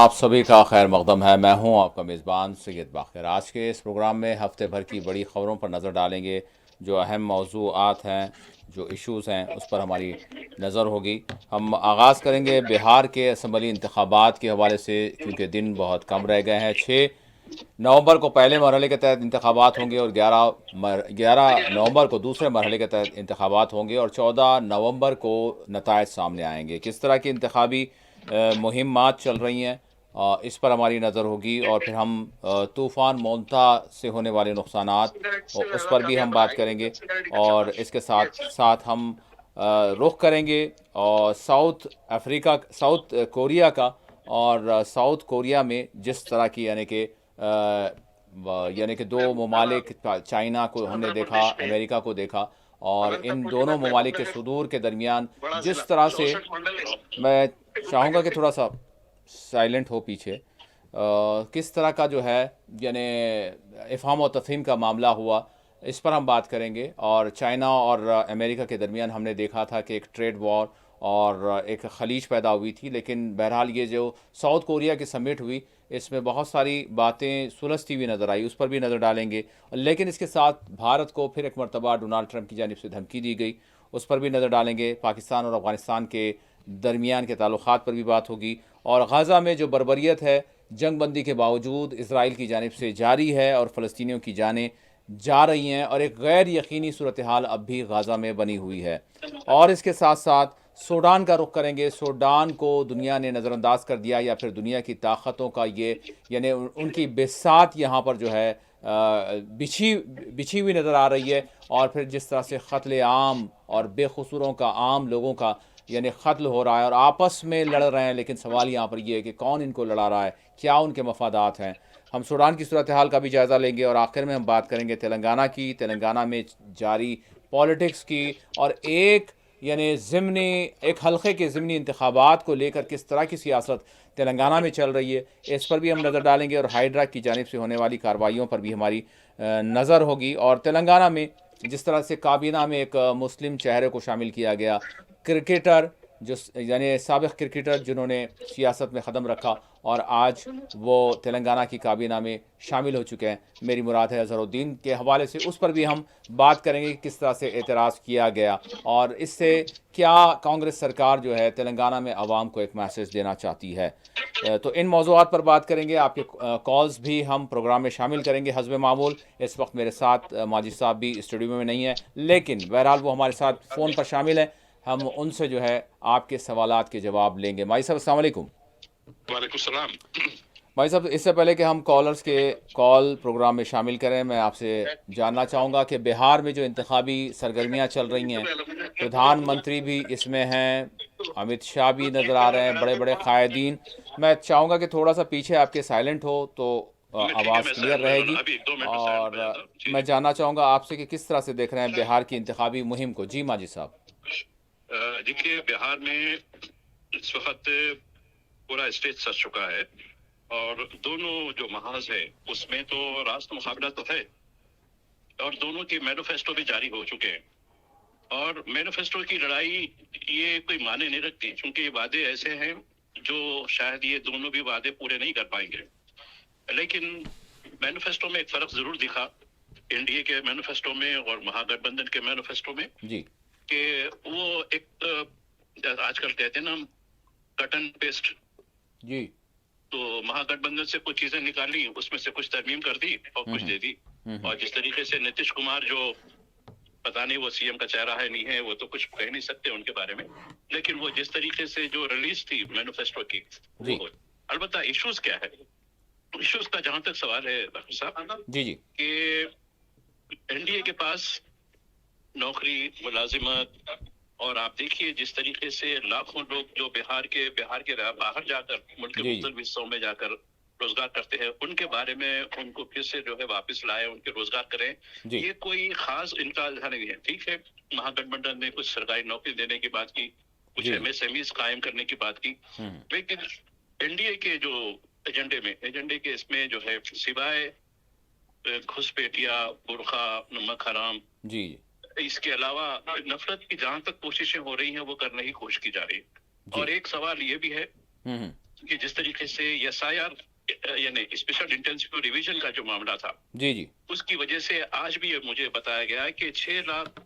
आप सभी का खैर मकदम है। मैं हूं आपका मेज़बान सैयद बाखिर। आज के इस प्रोग्राम में हफ्ते भर की बड़ी ख़बरों पर नज़र डालेंगे। जो अहम मौज़ूआत हैं, जो इश्यूज़ हैं, उस पर हमारी नज़र होगी। हम आगाज़ करेंगे बिहार के असम्बली इंतखाबात के हवाले से, क्योंकि दिन बहुत कम रह गए हैं। 6 नवंबर को पहले मरहले के तहत इंतखाबात होंगे और 11 नवंबर को दूसरे मरहले के तहत इंतखाबात होंगे और 14 नवंबर को नतायज सामने आएंगे। किस तरह की इंतखाबी मुहिम्मात चल रही हैं, इस पर हमारी नज़र होगी। और फिर हम तूफ़ान मोंता से होने वाले नुकसानात और उस पर भी हम बात करेंगे। और इसके साथ साथ हम रुख करेंगे और साउथ कोरिया का। और साउथ कोरिया में जिस तरह की यानी कि दो ममालिक, चाइना को हमने देखा, अमेरिका को देखा, और इन दोनों ममालिक के सुदूर के दरमियान जिस तरह से, मैं चाहूँगा कि थोड़ा सा साइलेंट हो पीछे, किस तरह का जो है यानी इफ़हाम और तफ़हीम का मामला हुआ, इस पर हम बात करेंगे। और चाइना और अमेरिका के दरमियान हमने देखा था कि एक ट्रेड वॉर और एक खलीज पैदा हुई थी। लेकिन बहरहाल ये जो साउथ कोरिया की समिट हुई, इसमें बहुत सारी बातें सुलझती हुई नज़र आई, उस पर भी नज़र डालेंगे। लेकिन इसके साथ भारत को फिर एक मरतबा डोनाल्ड ट्रंप की जानिब से धमकी दी गई, उस पर भी नज़र डालेंगे। पाकिस्तान और अफ़गानिस्तान के दरमियान के ताल्लुक़ात पर भी बात होगी। और गज़ा में जो बर्बरियत है, जंग बंदी के बावजूद इसराइल की जानिब से जारी है और फ़लस्तीनियों की जानें जा रही हैं, और एक गैर यकीनी सूरत हाल अब भी गाज़ा में बनी हुई है। और इसके साथ साथ सूडान का रुख करेंगे। सूडान को दुनिया ने नज़रअंदाज कर दिया, या फिर दुनिया की ताकतों का ये यानी उनकी बिसात यहाँ पर जो है बिछी बिछी हुई नज़र आ रही है। और फिर जिस तरह से क़त्ल आम और बेकसूरों का, आम लोगों का यानी क़त्ल हो रहा है और आपस में लड़ रहे हैं। लेकिन सवाल यहाँ पर यह है कि कौन इनको लड़ा रहा है, क्या उनके मफादात हैं। हम सूडान की सूरत हाल का भी जायज़ा लेंगे और आखिर में हम बात करेंगे तेलंगाना की, तेलंगाना में जारी पॉलिटिक्स की, और एक हल्के के ज़िमनी इंतखाबात को लेकर किस तरह की सियासत तेलंगाना में चल रही है, इस पर भी हम नज़र डालेंगे। और हाइड्रा की जानिब से होने वाली कार्रवाइयों पर भी हमारी नज़र होगी। और तेलंगाना में जिस तरह से काबीना में एक मुस्लिम चेहरे को शामिल किया गया, क्रिकेटर जो यानी साबिक़ क्रिकेटर जिन्होंने सियासत में क़दम रखा और आज वो तेलंगाना की काबीना में शामिल हो चुके हैं, मेरी मुराद है अज़हरुद्दीन के हवाले से, उस पर भी हम बात करेंगे कि किस तरह से एतराज़ किया गया और इससे क्या कांग्रेस सरकार जो है तेलंगाना में आवाम को एक मैसेज देना चाहती है। तो इन मौज़ूआत पर बात करेंगे। आपके कॉल्स भी हम प्रोग्राम में शामिल करेंगे हस्ब मामूल। इस वक्त मेरे साथ माजिद साहब भी स्टूडियो में नहीं है, लेकिन बहरहाल वो हमारे साथ फ़ोन पर शामिल हैं। हम उनसे जो है आपके सवालात के जवाब लेंगे। भाई साहब अस्सलाम वालेकुम। वालेकुम सलाम। भाई साहब, इससे पहले कि हम कॉलर्स के कॉल प्रोग्राम में शामिल करें, मैं आपसे जानना चाहूँगा कि बिहार में जो इंतखाबी सरगर्मियाँ चल रही हैं, प्रधानमंत्री भी इसमें हैं, अमित शाह भी नज़र आ रहे हैं, बड़े बड़े कायदीन। मैं चाहूँगा कि थोड़ा सा पीछे आपके साइलेंट हो तो ठीक है, आवाज़ मैं क्लियर साइड में रहेगी। अभी 2 मिनट में साइड और में जाता हूँ जी। मैं जानना चाहूँगा आपसे कि किस तरह से देख रहे हैं बिहार की इंतखाबी मुहिम को। जी माजिद साहब। देखिए, बिहार में इस वक्त पूरा स्टेज सज चुका है और दोनों जो महाज है उसमें तो रास्त मुकाबला तो है और दोनों के मैनिफेस्टो भी जारी हो चुके हैं। और मैनिफेस्टो की लड़ाई ये कोई माने नहीं रखती, क्योंकि ये वादे ऐसे हैं जो शायद ये दोनों भी वादे पूरे नहीं कर पाएंगे। लेकिन मैनिफेस्टो में एक फर्क जरूर दिखा, एनडीए के मैनिफेस्टो में और महागठबंधन के मैनिफेस्टो में, जी कि वो एक आजकल कहते हैं ना, कट एंड पेस्ट। जी। तो महागठबंधन से कुछ चीजें निकाली, उसमें से कुछ तरमीम कर दी और कुछ हम्म दे दी। हम्म। और जिस तरीके से नीतीश कुमार, जो पता नहीं वो सीएम का चेहरा है नहीं है, वो तो कुछ कह नहीं सकते उनके बारे में, लेकिन वो जिस तरीके से जो रिलीज थी मैनिफेस्टो की, वो जी अलबत्ता इश्यूज क्या है, इश्यूज का जहां तक सवाल है डॉक्टर साहब, जी। जी कि एनडीए के पास नौकरी, मुलाजिमत, और आप देखिए जिस तरीके से लाखों लोग जो बिहार के बाहर जाकर मुल्क के जी। जी मुख्तलिफ हिस्सों में जाकर रोजगार करते हैं, उनके बारे में उनको फिर से जो है वापस लाए, उनके रोजगार करें, जी। ये कोई खास इनका नहीं है। ठीक है, महागठबंधन ने कुछ सरकारी नौकरी देने की बात की, कुछ जी। एमएसएमई कायम करने की बात की, हम्म। लेकिन एनडीए के जो एजेंडे के इसमें जो है, सिवाय घुसपैठिया, बुरखा, नमक हराम, जी इसके अलावा नफरत की जहां तक कोशिशें हो रही हैं वो करने की कोशिश की जा रही है। जी। और एक सवाल ये भी है हम्म कि जिस तरीके से SIR यानी स्पेशल इंटेंसिव रिवीजन का जो मामला था, जी जी, उसकी वजह से आज भी मुझे बताया गया है कि 6 लाख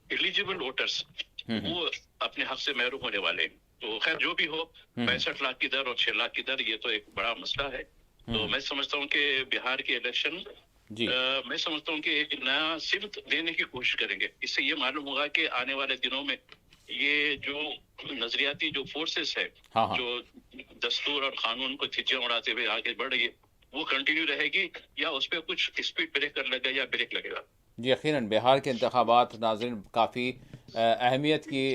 एलिजिबल वोटर्स वो अपने हक से महरूम होने वाले हैं। तो खैर जो भी हो, 65 लाख की दर और 6 लाख की दर, ये तो एक बड़ा मसला है। तो मैं समझता हूँ कि बिहार के इलेक्शन, जी मैं समझता हूँ कि एक नया सिमत देने की कोशिश करेंगे। इससे ये मालूम होगा कि आने वाले दिनों में ये जो नजरियाती जो फोर्सेस है, हाँ हाँ, जो दस्तूर और कानून को थिज्जियां उड़ाते हुए आगे बढ़ रही है, वो कंटिन्यू रहेगी या उस पर कुछ स्पीड ब्रेकर लगेगा या ब्रेक लगेगा। जी यकीनन बिहार के इंतखाबात नाज़रीन काफ़ी अहमियत की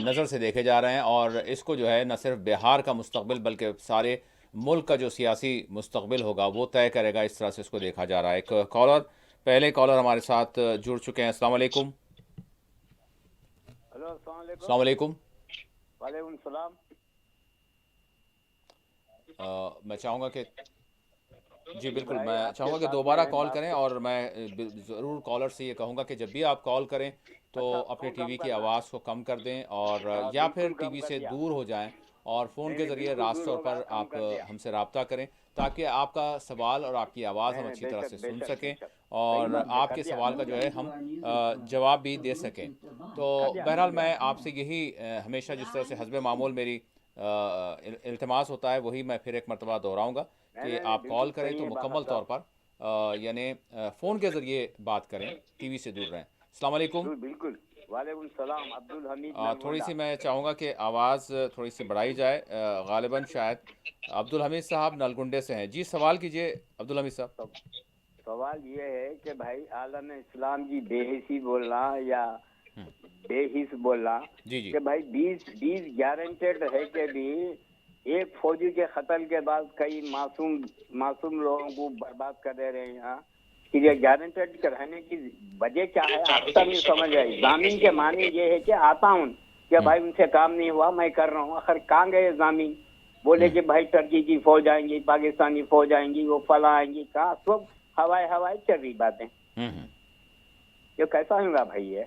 नज़र से देखे जा रहे हैं, और इसको जो है न सिर्फ बिहार का मुस्तकबिल बल्कि सारे मुल्क का जो सियासी मुस्तकबिल होगा वो तय करेगा। इस तरह से इसको देखा जा रहा है। एक कॉलर, पहले कॉलर हमारे साथ जुड़ चुके हैं। अस्सलाम वालेकुम। हेलो, अस्सलाम वालेकुम। अस्सलाम वालेकुम। वालेकुम सलाम। मैं चाहूँगा कि जी बिल्कुल, भाई मैं आपके चाहूँगा कि साथ दोबारा मैं कॉल बात करें, कर। और मैं ज़रूर कॉलर से ये कहूँगा कि जब भी आप कॉल करें तो अच्छा, अपने फोन कम टीवी की करना। आवाज़ को कम कर दें, और हाँ, या फिर बिल्कुल कम टीवी कर से दिया। दूर हो जाएं और फ़ोन नहीं के नहीं, ज़रिए बिल्कुल रात दूर तौर होगा, पर कम आप कर दिया। हमसे रब्ता करें, ताकि आपका सवाल और आपकी आवाज़ नहीं हम नहीं, अच्छी तरह बेशक से सुन बेशक सकें, बेशक, सही और बात है, कर आपके दिया। सवाल का जो है हम जवाब भी दे सकें। तो कर दिया कर बहरहाल दिया। मैं आपसे यही हमेशा जिस तरह से हस्बे मामूल मेरी इल्तमास होता है, वही मैं फिर एक मरतबा दोहराऊँगा नहीं कि नहीं नहीं, आप कॉल बिल्कुल करें सही तो है मुकम्मल बात तौर साहब। पर यानी फ़ोन के ज़रिए बात करें, टीवी से दूर रहें। अस्सलाम वालेकुम। बिल्कुल बिल्कुल। वालेकुम सलाम, अब्दुल हमीद थोड़ी नलगोंडा। सी मैं चाहूँगा कि आवाज़ थोड़ी सी बढ़ाई जाए। गालिबन शायद अब्दुल हमीद साहब नलगुंडे से हैं। जी सवाल कीजिए अब्दुल हमीद साहब। तो सवाल ये है कि भाई आलम इस्लाम की बेहिसी बोलना या बेहिस बोलना, जी जी कि भाई 20 गारंटेड है कि भी एक फौजी के कत्ल के बाद कई मासूम मासूम लोगों को बर्बाद कर दे रहे हैं यहाँ, कि ये गारंटेड कराने की वजह क्या है? आप तक नहीं समझ आई। जामीन के माने ये है कि आता हूँ कि भाई उनसे काम नहीं हुआ, मैं कर रहा हूँ। आखिर कहाँ गए जामीन? बोले कि भाई टर्की की फौज आएंगी, पाकिस्तानी फौज आएंगी, वो फला आएंगी। कहा सब हवाई हवाई चल रही बातें। हम्म, ये कैसा होगा भाई? ये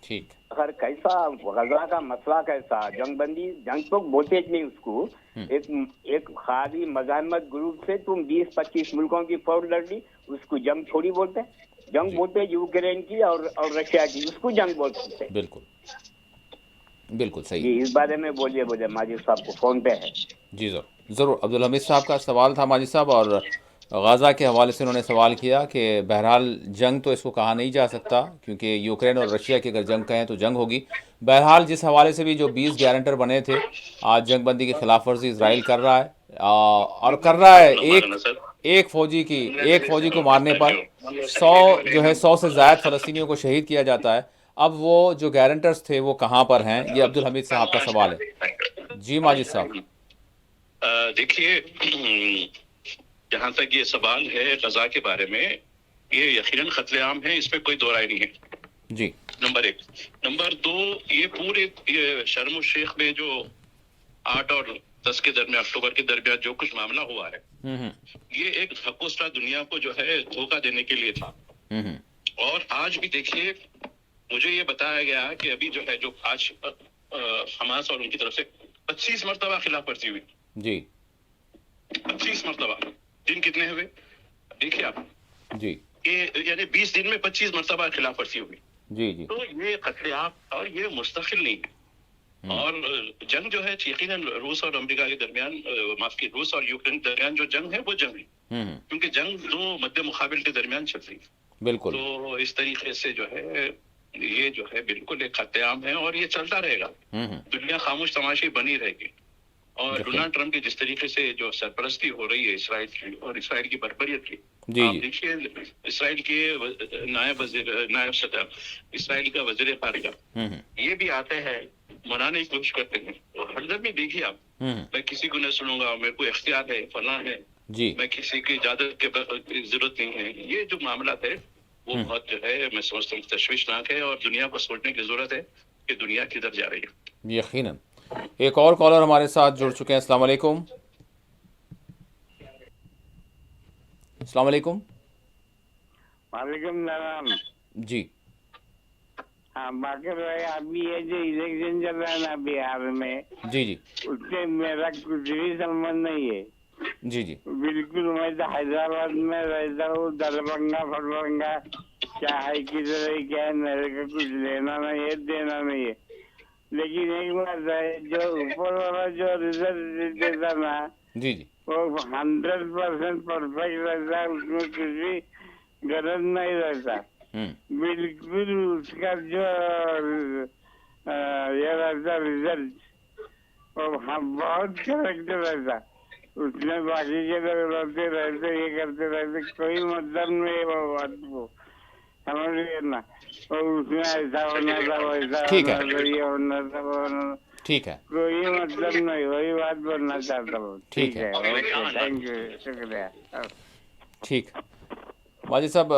ठीक। अगर कैसा गजा का मसला कैसा, जंगबंदी, जंग तो बोलते ही नहीं उसको। एक एक खाली मजामत ग्रुप से तुम 20-25 मुल्कों की फौज लड़ ली, उसको जंग थोड़ी बोलते हैं। जंग जी बोलते यूक्रेन की और रशिया की, उसको जंग बोलते हैं। बिल्कुल बिल्कुल सही। जी, इस बारे में बोलिए, बोले माजिद साहब को फोन पे है। जी ज़रूर अब्दुल हमीद साहब का सवाल था माजिद साहब, और गाज़ा के हवाले से उन्होंने सवाल किया कि बहरहाल जंग तो इसको कहा नहीं जा सकता, क्योंकि यूक्रेन और रशिया की अगर जंग कहें तो जंग होगी। बहरहाल जिस हवाले से भी जो 20 गारंटर बने थे, आज जंगबंदी की खिलाफ वर्जी इसराइल कर रहा है, और कर रहा है एक फ़ौजी की, एक फ़ौजी को मारने पर 100 जो है 100 से ज़ायद फ़लस्तीनियों को शहीद किया जाता है। अब वो जो गारंटर्स थे वो कहाँ पर हैं, ये अब्दुल हमीद साहब का सवाल है। जी माजिद साहब। देखिए, जहां तक ये सवाल है गजा के बारे में, ये यकीनन कत्लेआम है, इसमें कोई दो राय नहीं है। जी नंबर एक। नंबर दो, ये पूरे ये शर्म शेख में जो 8 और 10 के दरमियान, अक्टूबर के दरमियान जो कुछ मामला हुआ है, ये एक धकोसला दुनिया को जो है धोखा देने के लिए था। और आज भी देखिए, मुझे ये बताया गया कि अभी जो है, जो आज हमास और उनकी तरफ से 25 मरतबा खिलाफ वर्जी हुई। जी 25 मरतबा। दिन कितने हुए देखिए आप। जी ये यानी 20 दिन में 25 मरतबा खिलाफ वर्जी हुई। जी जी तो ये कत्लेआम, और ये मुस्तकिल नहीं है। और जंग जो है यकीनन रूस और अमेरिका के दरमियान, माफ की, रूस और यूक्रेन के दरमियान जो जंग है वो जंग है, क्योंकि जंग दो मध्य मुकाबिल के दरमियान चल रही है। बिल्कुल। तो इस तरीके से जो है, ये जो है बिल्कुल एक कत्लेआम है, और ये चलता रहेगा। दुनिया खामोश तमाशी बनी रहेगी। और डोनाल्ड ट्रंप की जिस तरीके से जो सरपरस्ती हो रही है इसराइल की और इसराइल की बर्बरियत की, जी आप जी देखिए, इसराइल के नायब सदर, इसराइल का वजीर खारिजा, ये भी आते हैं, मनाने की कोशिश करते हैं। तो हरदम ही देखिए आप, मैं किसी को नहीं सुनूंगा, मेरे को इख्तियार है, फला है, जी मैं किसी की इजाजत की जरूरत नहीं है। ये जो मामला है वो बहुत जो है, मैं समझता हूँ तशवीशनाक है, और दुनिया को सोचने की जरूरत है कि दुनिया किधर जा रही है। यकीनन। एक और कॉलर हमारे साथ जुड़ चुके हैं। अस्सलाम वालेकुम। अस्सलाम वालेकुम। वालेकुम सलाम। जी हाँ, बाकी रहे अभी ये जो इलेक्शन चल रहा है ना बिहार में, जी जी उससे मेरा कुछ भी संबंध नहीं है। जी जी बिल्कुल, मैं तो हैदराबाद में रहता हूँ, दरभंगा फरभंगा क्या है किधर है क्या है, मेरे को कुछ लेना नहीं है देना नहीं है। लेकिन एक बात है, जो ऊपर वाला जो रिजल्ट देता ना, जी जी वो 100% परफेक्ट रहता है, उसमें कुछ भी गलत नहीं रहता। बिल्कुल उसका जो ये रहता रिजल्ट, वो बहुत करेक्ट रहता। उसमें बाकी के लोग रहते रहते ये करते रहते, कोई मतलब नहीं है वो बात को, समझ गए ना। और उसमें ऐसा होना था, वैसा ठीक होना है था, ये होना था, वो होना था, ठीक है कोई मतलब नहीं। वही बात बोलना चाहता हूँ। ठीक ठीक है है, ओके, थैंक यू, शुक्रिया। ठीक। माजिद साहब,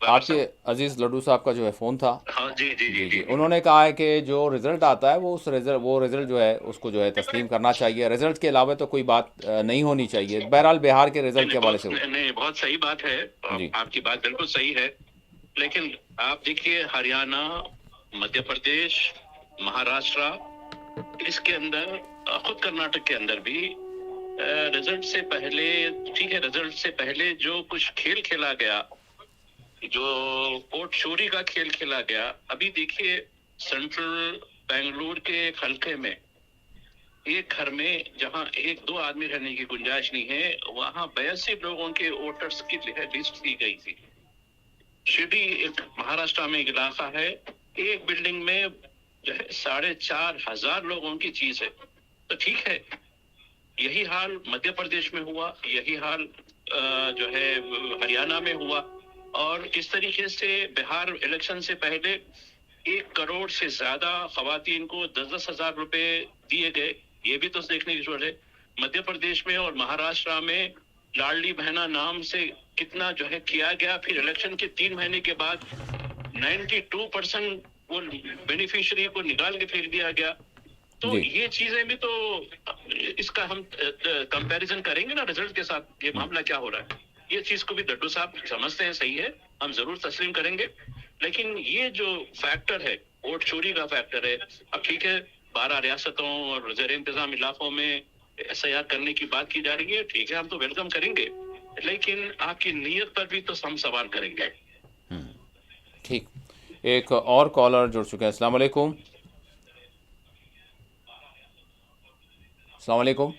आपके अजीज लड्डू साहब का जो है फ़ोन था। हाँ जी जी जी जी जी जी उन्होंने कहा है कि जो रिज़ल्ट आता है वो रिज़ल्ट जो है उसको जो है तस्लीम करना चाहिए, रिज़ल्ट के अलावा तो कोई बात नहीं होनी चाहिए। बहरहाल बिहार के रिज़ल्ट के हवाले से वो नहीं, बहुत सही बात है। जी आपकी बात बिल्कुल सही है, लेकिन आप देखिए हरियाणा, मध्य प्रदेश, महाराष्ट्र, इसके अंदर खुद कर्नाटक के अंदर भी रिजल्ट से पहले, ठीक है, रिजल्ट से पहले जो कुछ खेल खेला गया, जो वोट चोरी का खेल खेला गया, अभी देखिए सेंट्रल बेंगलुरु के एक हल्के में, एक घर में जहां एक दो आदमी रहने की गुंजाइश नहीं है, वहां 82 लोगों के वोटर्स की लिस्ट दी गई थी। शिरडी एक महाराष्ट्र में एक इलाका है, एक बिल्डिंग में जो है 4,500 लोगों की चीज है। तो ठीक है, यही हाल मध्य प्रदेश में हुआ, यही हाल जो है हरियाणा में हुआ, और किस तरीके से बिहार इलेक्शन से पहले 1 करोड़ से ज्यादा खवातीन को 10-10 हजार रुपए दिए गए, ये भी तो देखने की जरूरत है। मध्य प्रदेश में और महाराष्ट्र में लाडली बहना नाम से कितना जो है किया गया, फिर इलेक्शन के 3 महीने के बाद 92% वो बेनिफिशियरी को निकाल के फेंक दिया गया। तो जी ये चीजें भी तो, इसका हम कंपैरिजन करेंगे ना रिजल्ट के साथ, ये मामला क्या हो रहा है, ये चीज को भी लड्डू साहब समझते हैं, सही है, हम जरूर तस्लीम करेंगे। लेकिन ये जो फैक्टर है, वोट चोरी का फैक्टर है, अब ठीक है 12 रियासतों और ज़ेर इंतजाम इलाकों में SIR करने की बात की जा रही है, ठीक है, हम तो वेलकम करेंगे, लेकिन आपकी नीयत पर भी तो हम सवाल करेंगे। ठीक। एक और कॉलर जुड़ चुके हैं। अस्सलाम वालेकुम। अस्सलाम वालेकुम।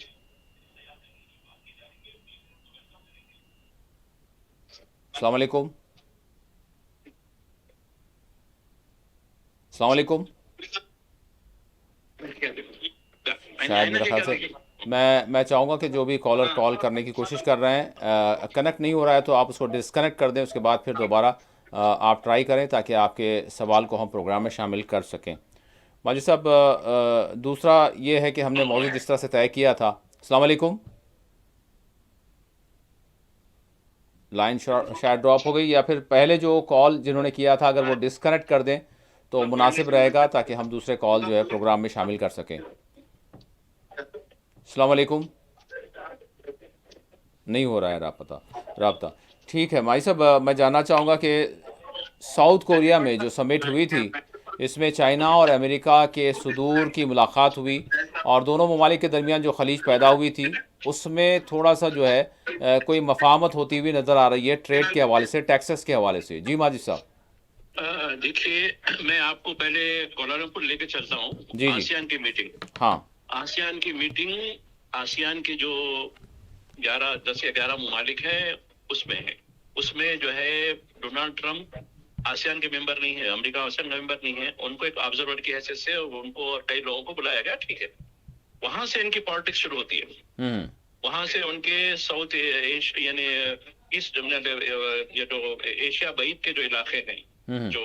अस्सलाम वालेकुम। अस्सलाम वालेकुम। शायद मेरे ख्याल से मैं चाहूँगा कि जो भी कॉलर कॉल करने की कोशिश कर रहे हैं, कनेक्ट नहीं हो रहा है तो आप उसको डिस्कनेक्ट कर दें, उसके बाद फिर दोबारा आप ट्राई करें ताकि आपके सवाल को हम प्रोग्राम में शामिल कर सकें। माजिद साहब, दूसरा ये है कि हमने मौजूद जिस तरह से तय किया था। अस्सलाम वालेकुम। लाइन शायद ड्रॉप हो गई, या फिर पहले जो कॉल जिन्होंने किया था अगर वो डिस्कनेक्ट कर दें तो मुनासिब रहेगा ताकि हम दूसरे कॉल जो है प्रोग्राम में शामिल कर सकें। अस्सलाम वालेकुम। नहीं हो रहा है राब्ता। ठीक है माई साहब, मैं जानना चाहूँगा कि साउथ कोरिया में जो समिट हुई थी, इसमें चाइना और अमेरिका के सुदूर की मुलाकात हुई और दोनों ममालिक के दरमियान जो खलीज पैदा हुई थी उसमें थोड़ा सा जो है कोई मफाहमत होती हुई नज़र आ रही है ट्रेड के हवाले से, टैक्सेस के हवाले से। जी माजिद साहब। देखिए, मैं आपको पहले कोलालमपुर लेके चलता हूँ। जी जी आसियान की मीटिंग, हाँ आसियान की मीटिंग, आसियान के जो 10 या 11 ममालिक हैं उसमें है, उसमें जो है डोनाल्ड ट्रंप आसियान के मेंबर नहीं है, अमेरिका आसियान का मेंबर नहीं है, उनको एक ऑब्जर्वर की हैसियत से उनको और कई लोगों को बुलाया गया, ठीक है। वहां से इनकी पॉलिटिक्स शुरू होती है, वहां से उनके साउथ यानी ईस्ट, ये जो एशिया बईत के जो इलाके हैं, जो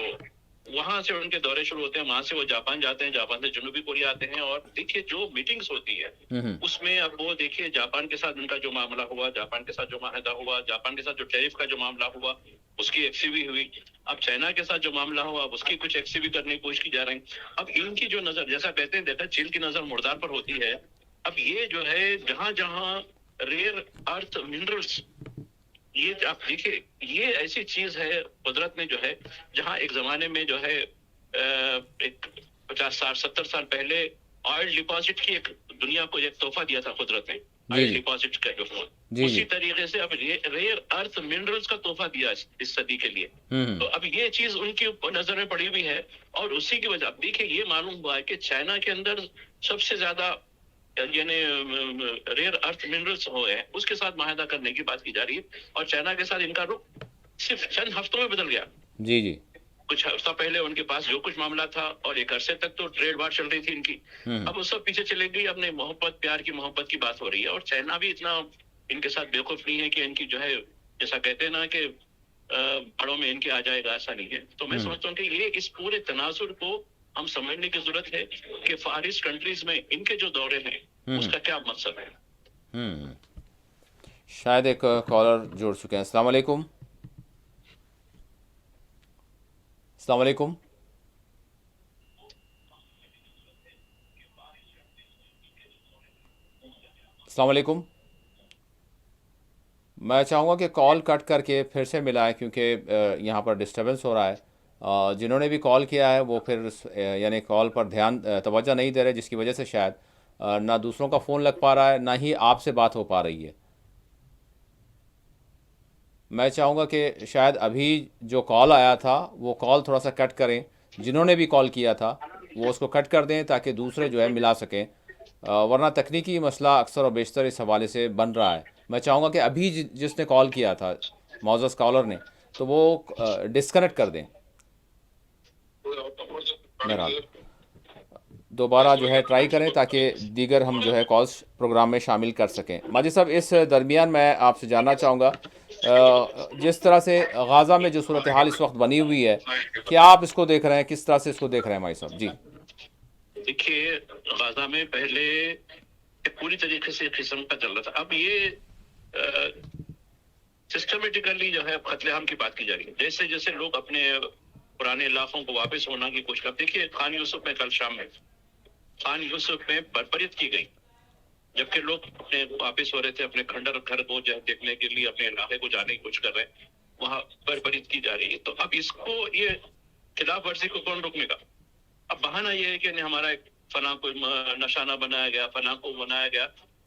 वहां से उनके दौरे शुरू होते हैं, वहां से वो जापान जाते हैं, जापान से जनूबी कोरिया आते हैं। और देखिए जो मीटिंग्स होती है उसमें अब वो देखिए जापान के साथ उनका जो मामला हुआ, जापान के साथ जो माहिदा हुआ, जापान के साथ जो टैरिफ का जो मामला हुआ उसकी एक्सीवी हुई, अब चाइना के साथ जो मामला हुआ अब उसकी कुछ एक्सीवी करने की कोशिश की जा रही। अब इनकी जो नजर, जैसा कहते हैं देखा चील की नजर मुर्दार पर होती है, अब ये जो है जहां जहां रेयर अर्थ मिनरल्स ये आप देखिए, ये ऐसी चीज है कुदरत ने जो है, जहां एक जमाने में जो है एक 50 60 70 साल पहले ऑयल डिपॉजिट की एक दुनिया को एक तोहफा दिया था कुदरत ने, जी ऑयल जी डिपॉजिट का जो जी उसी जी। तरीके से अब रेयर अर्थ मिनरल्स का तोहफा दिया इस सदी के लिए। हम्म। तो अब ये चीज उनकी नजर में पड़ी हुई है, और उसी की वजह अब देखिए ये मालूम हुआ है कि चाइना के अंदर सबसे ज्यादा यानी रेयर अर्थ मिनरल्स हो है, उसके साथ माहिदा करने की बात की जा रही है, और चाइना के साथ इनका रुख सिर्फ चंद हफ्तों में बदल गया। जी जी। कुछ हफ्ता पहले उनके पास जो कुछ मामला था, और एक अरसे तक तो ट्रेड वार चल रही थी इनकी, हम्म। अब वो सब पीछे चले गई, अपने मोहब्बत प्यार की मोहब्बत की बात हो रही है। और चाइना भी इतना इनके साथ बेवकूफ नहीं है कि इनकी जो है, जैसा कहते हैं ना कि बड़ों में इनके आ जाएगा, ऐसा नहीं है। तो मैं समझता हूँ कि ये इस पूरे तनाजुर को हम समझने की जरूरत है कि फार ईस्ट कंट्रीज में इनके जो दौरे हैं उसका क्या मकसद है। हम्म। शायद एक कॉलर जुड़ चुके हैं। अस्सलाम वालेकुम। अस्सलाम वालेकुम। अस्सलाम वालेकुम। मैं चाहूँगा कि कॉल कट करके फिर से मिलाएं, क्योंकि यहाँ पर डिस्टरबेंस हो रहा है। जिन्होंने भी कॉल किया है वो फिर यानी कॉल पर ध्यान तवज्जो नहीं दे रहे, जिसकी वजह से शायद ना दूसरों का फ़ोन लग पा रहा है, ना ही आपसे बात हो पा रही है। मैं चाहूँगा कि शायद अभी जो कॉल आया था वो कॉल थोड़ा सा कट करें, जिन्होंने भी कॉल किया था वो उसको कट कर दें, ताकि दूसरे जो है मिला सकें। वरना तकनीकी मसला अक्सर और बेशतर इस हवाले से बन रहा है। मैं चाहूँगा कि अभी जिसने कॉल किया था, मौजूद कॉलर ने, तो वो डिस्कनेक्ट कर दें। बहरहाल दोबारा जो है ट्राई करें, ताकि दीगर हम जो है कॉल्स प्रोग्राम में शामिल कर सकें। माजिद साहब, इस दरमियान मैं आपसे जानना चाहूँगा, जिस तरह से गाज़ा में जो सूरत हाल इस वक्त बनी हुई है, क्या आप इसको देख रहे हैं, किस तरह से इसको देख रहे हैं माजिद साहब? जी। देखिए, गाजा में पहले पूरी तरीके से किस्म का चल रहा था, अब ये सिस्टमेटिकली जो है कत्लेआम की बात की जा रही है। जैसे जैसे लोग अपने पुराने इलाकों को वापस होने की कोशिश करते। देखिए, खान यूसुफ में कल शाम में खान यूसुफ में बर्बरीत की गई, जबकि लोग अपने वापस हो रहे थे, अपने खंडर घर को देखने के लिए अपने इलाके को जाने की कोशिश कर रहे हैं, वहां बर्बरीत की जा रही है। तो अब इसको, ये खिलाफ वर्जी को कौन रोकने का? अब बहाना ये है कि नहीं, हमारा एक फला को नशाना बनाया गया, फला को बनाया गया,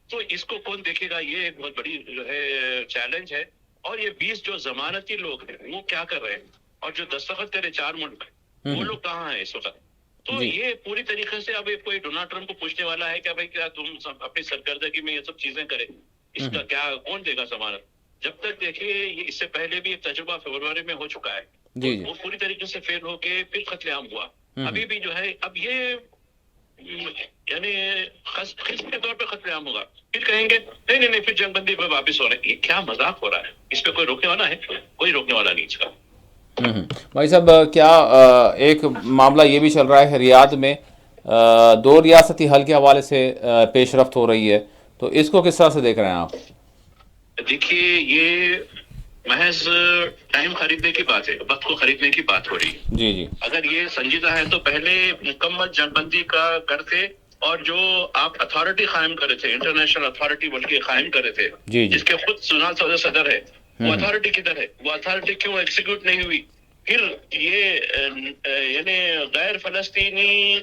तो इसको कौन देखेगा? ये एक बहुत बड़ी जो है चैलेंज है। और ये 20 जो जमानती लोग हैं वो क्या कर रहे हैं, और जो दस्तखत करे 4 मुल्क, वो लोग कहाँ हैं इस वक्त? तो जी। ये पूरी तरीके से अब कोई डोनाल्ड ट्रंप को पूछने वाला है क्या, भाई क्या तुम सब अपनी सरकर्दगी में ये सब चीजें करें, इसका क्या कौन देगा जमानत? जब तक देखिए, ये इससे पहले भी एक तजुर्बा फरवरी में हो चुका है, तो जी जी। वो पूरी तरीके से फेल होके फिर कत्लेआम हुआ। अभी भी जो है, अब ये यानी किस्म के तौर पे कत्लेआम होगा, फिर कहेंगे नहीं नहीं नहीं, फिर जंगबंदी पे वापस हो रहे हैं। ये क्या मजाक हो रहा है? इस पे कोई रोकने वाला है? कोई रोकने वाला नहीं इसका। भाई साहब, क्या एक मामला ये भी चल रहा है रियाद में, 2 रियासती हल के हवाले से पेशरफ्त हो रही है, तो इसको किस तरह से देख रहे हैं आप? देखिए, ये महज टाइम खरीदने की बात है, वक्त को खरीदने की बात हो रही है। जी जी अगर ये संजीदा है तो पहले मुकम्मल जंगबंदी का करते, और जो आप अथॉरिटी कायम करे थे, इंटरनेशनल अथॉरिटी बल्कि कायम करे थे, जी जी। जिसके खुद सुनाल सौदा सदर है, वो अथॉरिटी किधर है? वो अथॉरिटी क्यों एग्जीक्यूट नहीं हुई? फिर ये यानी गैर फलस्तीनी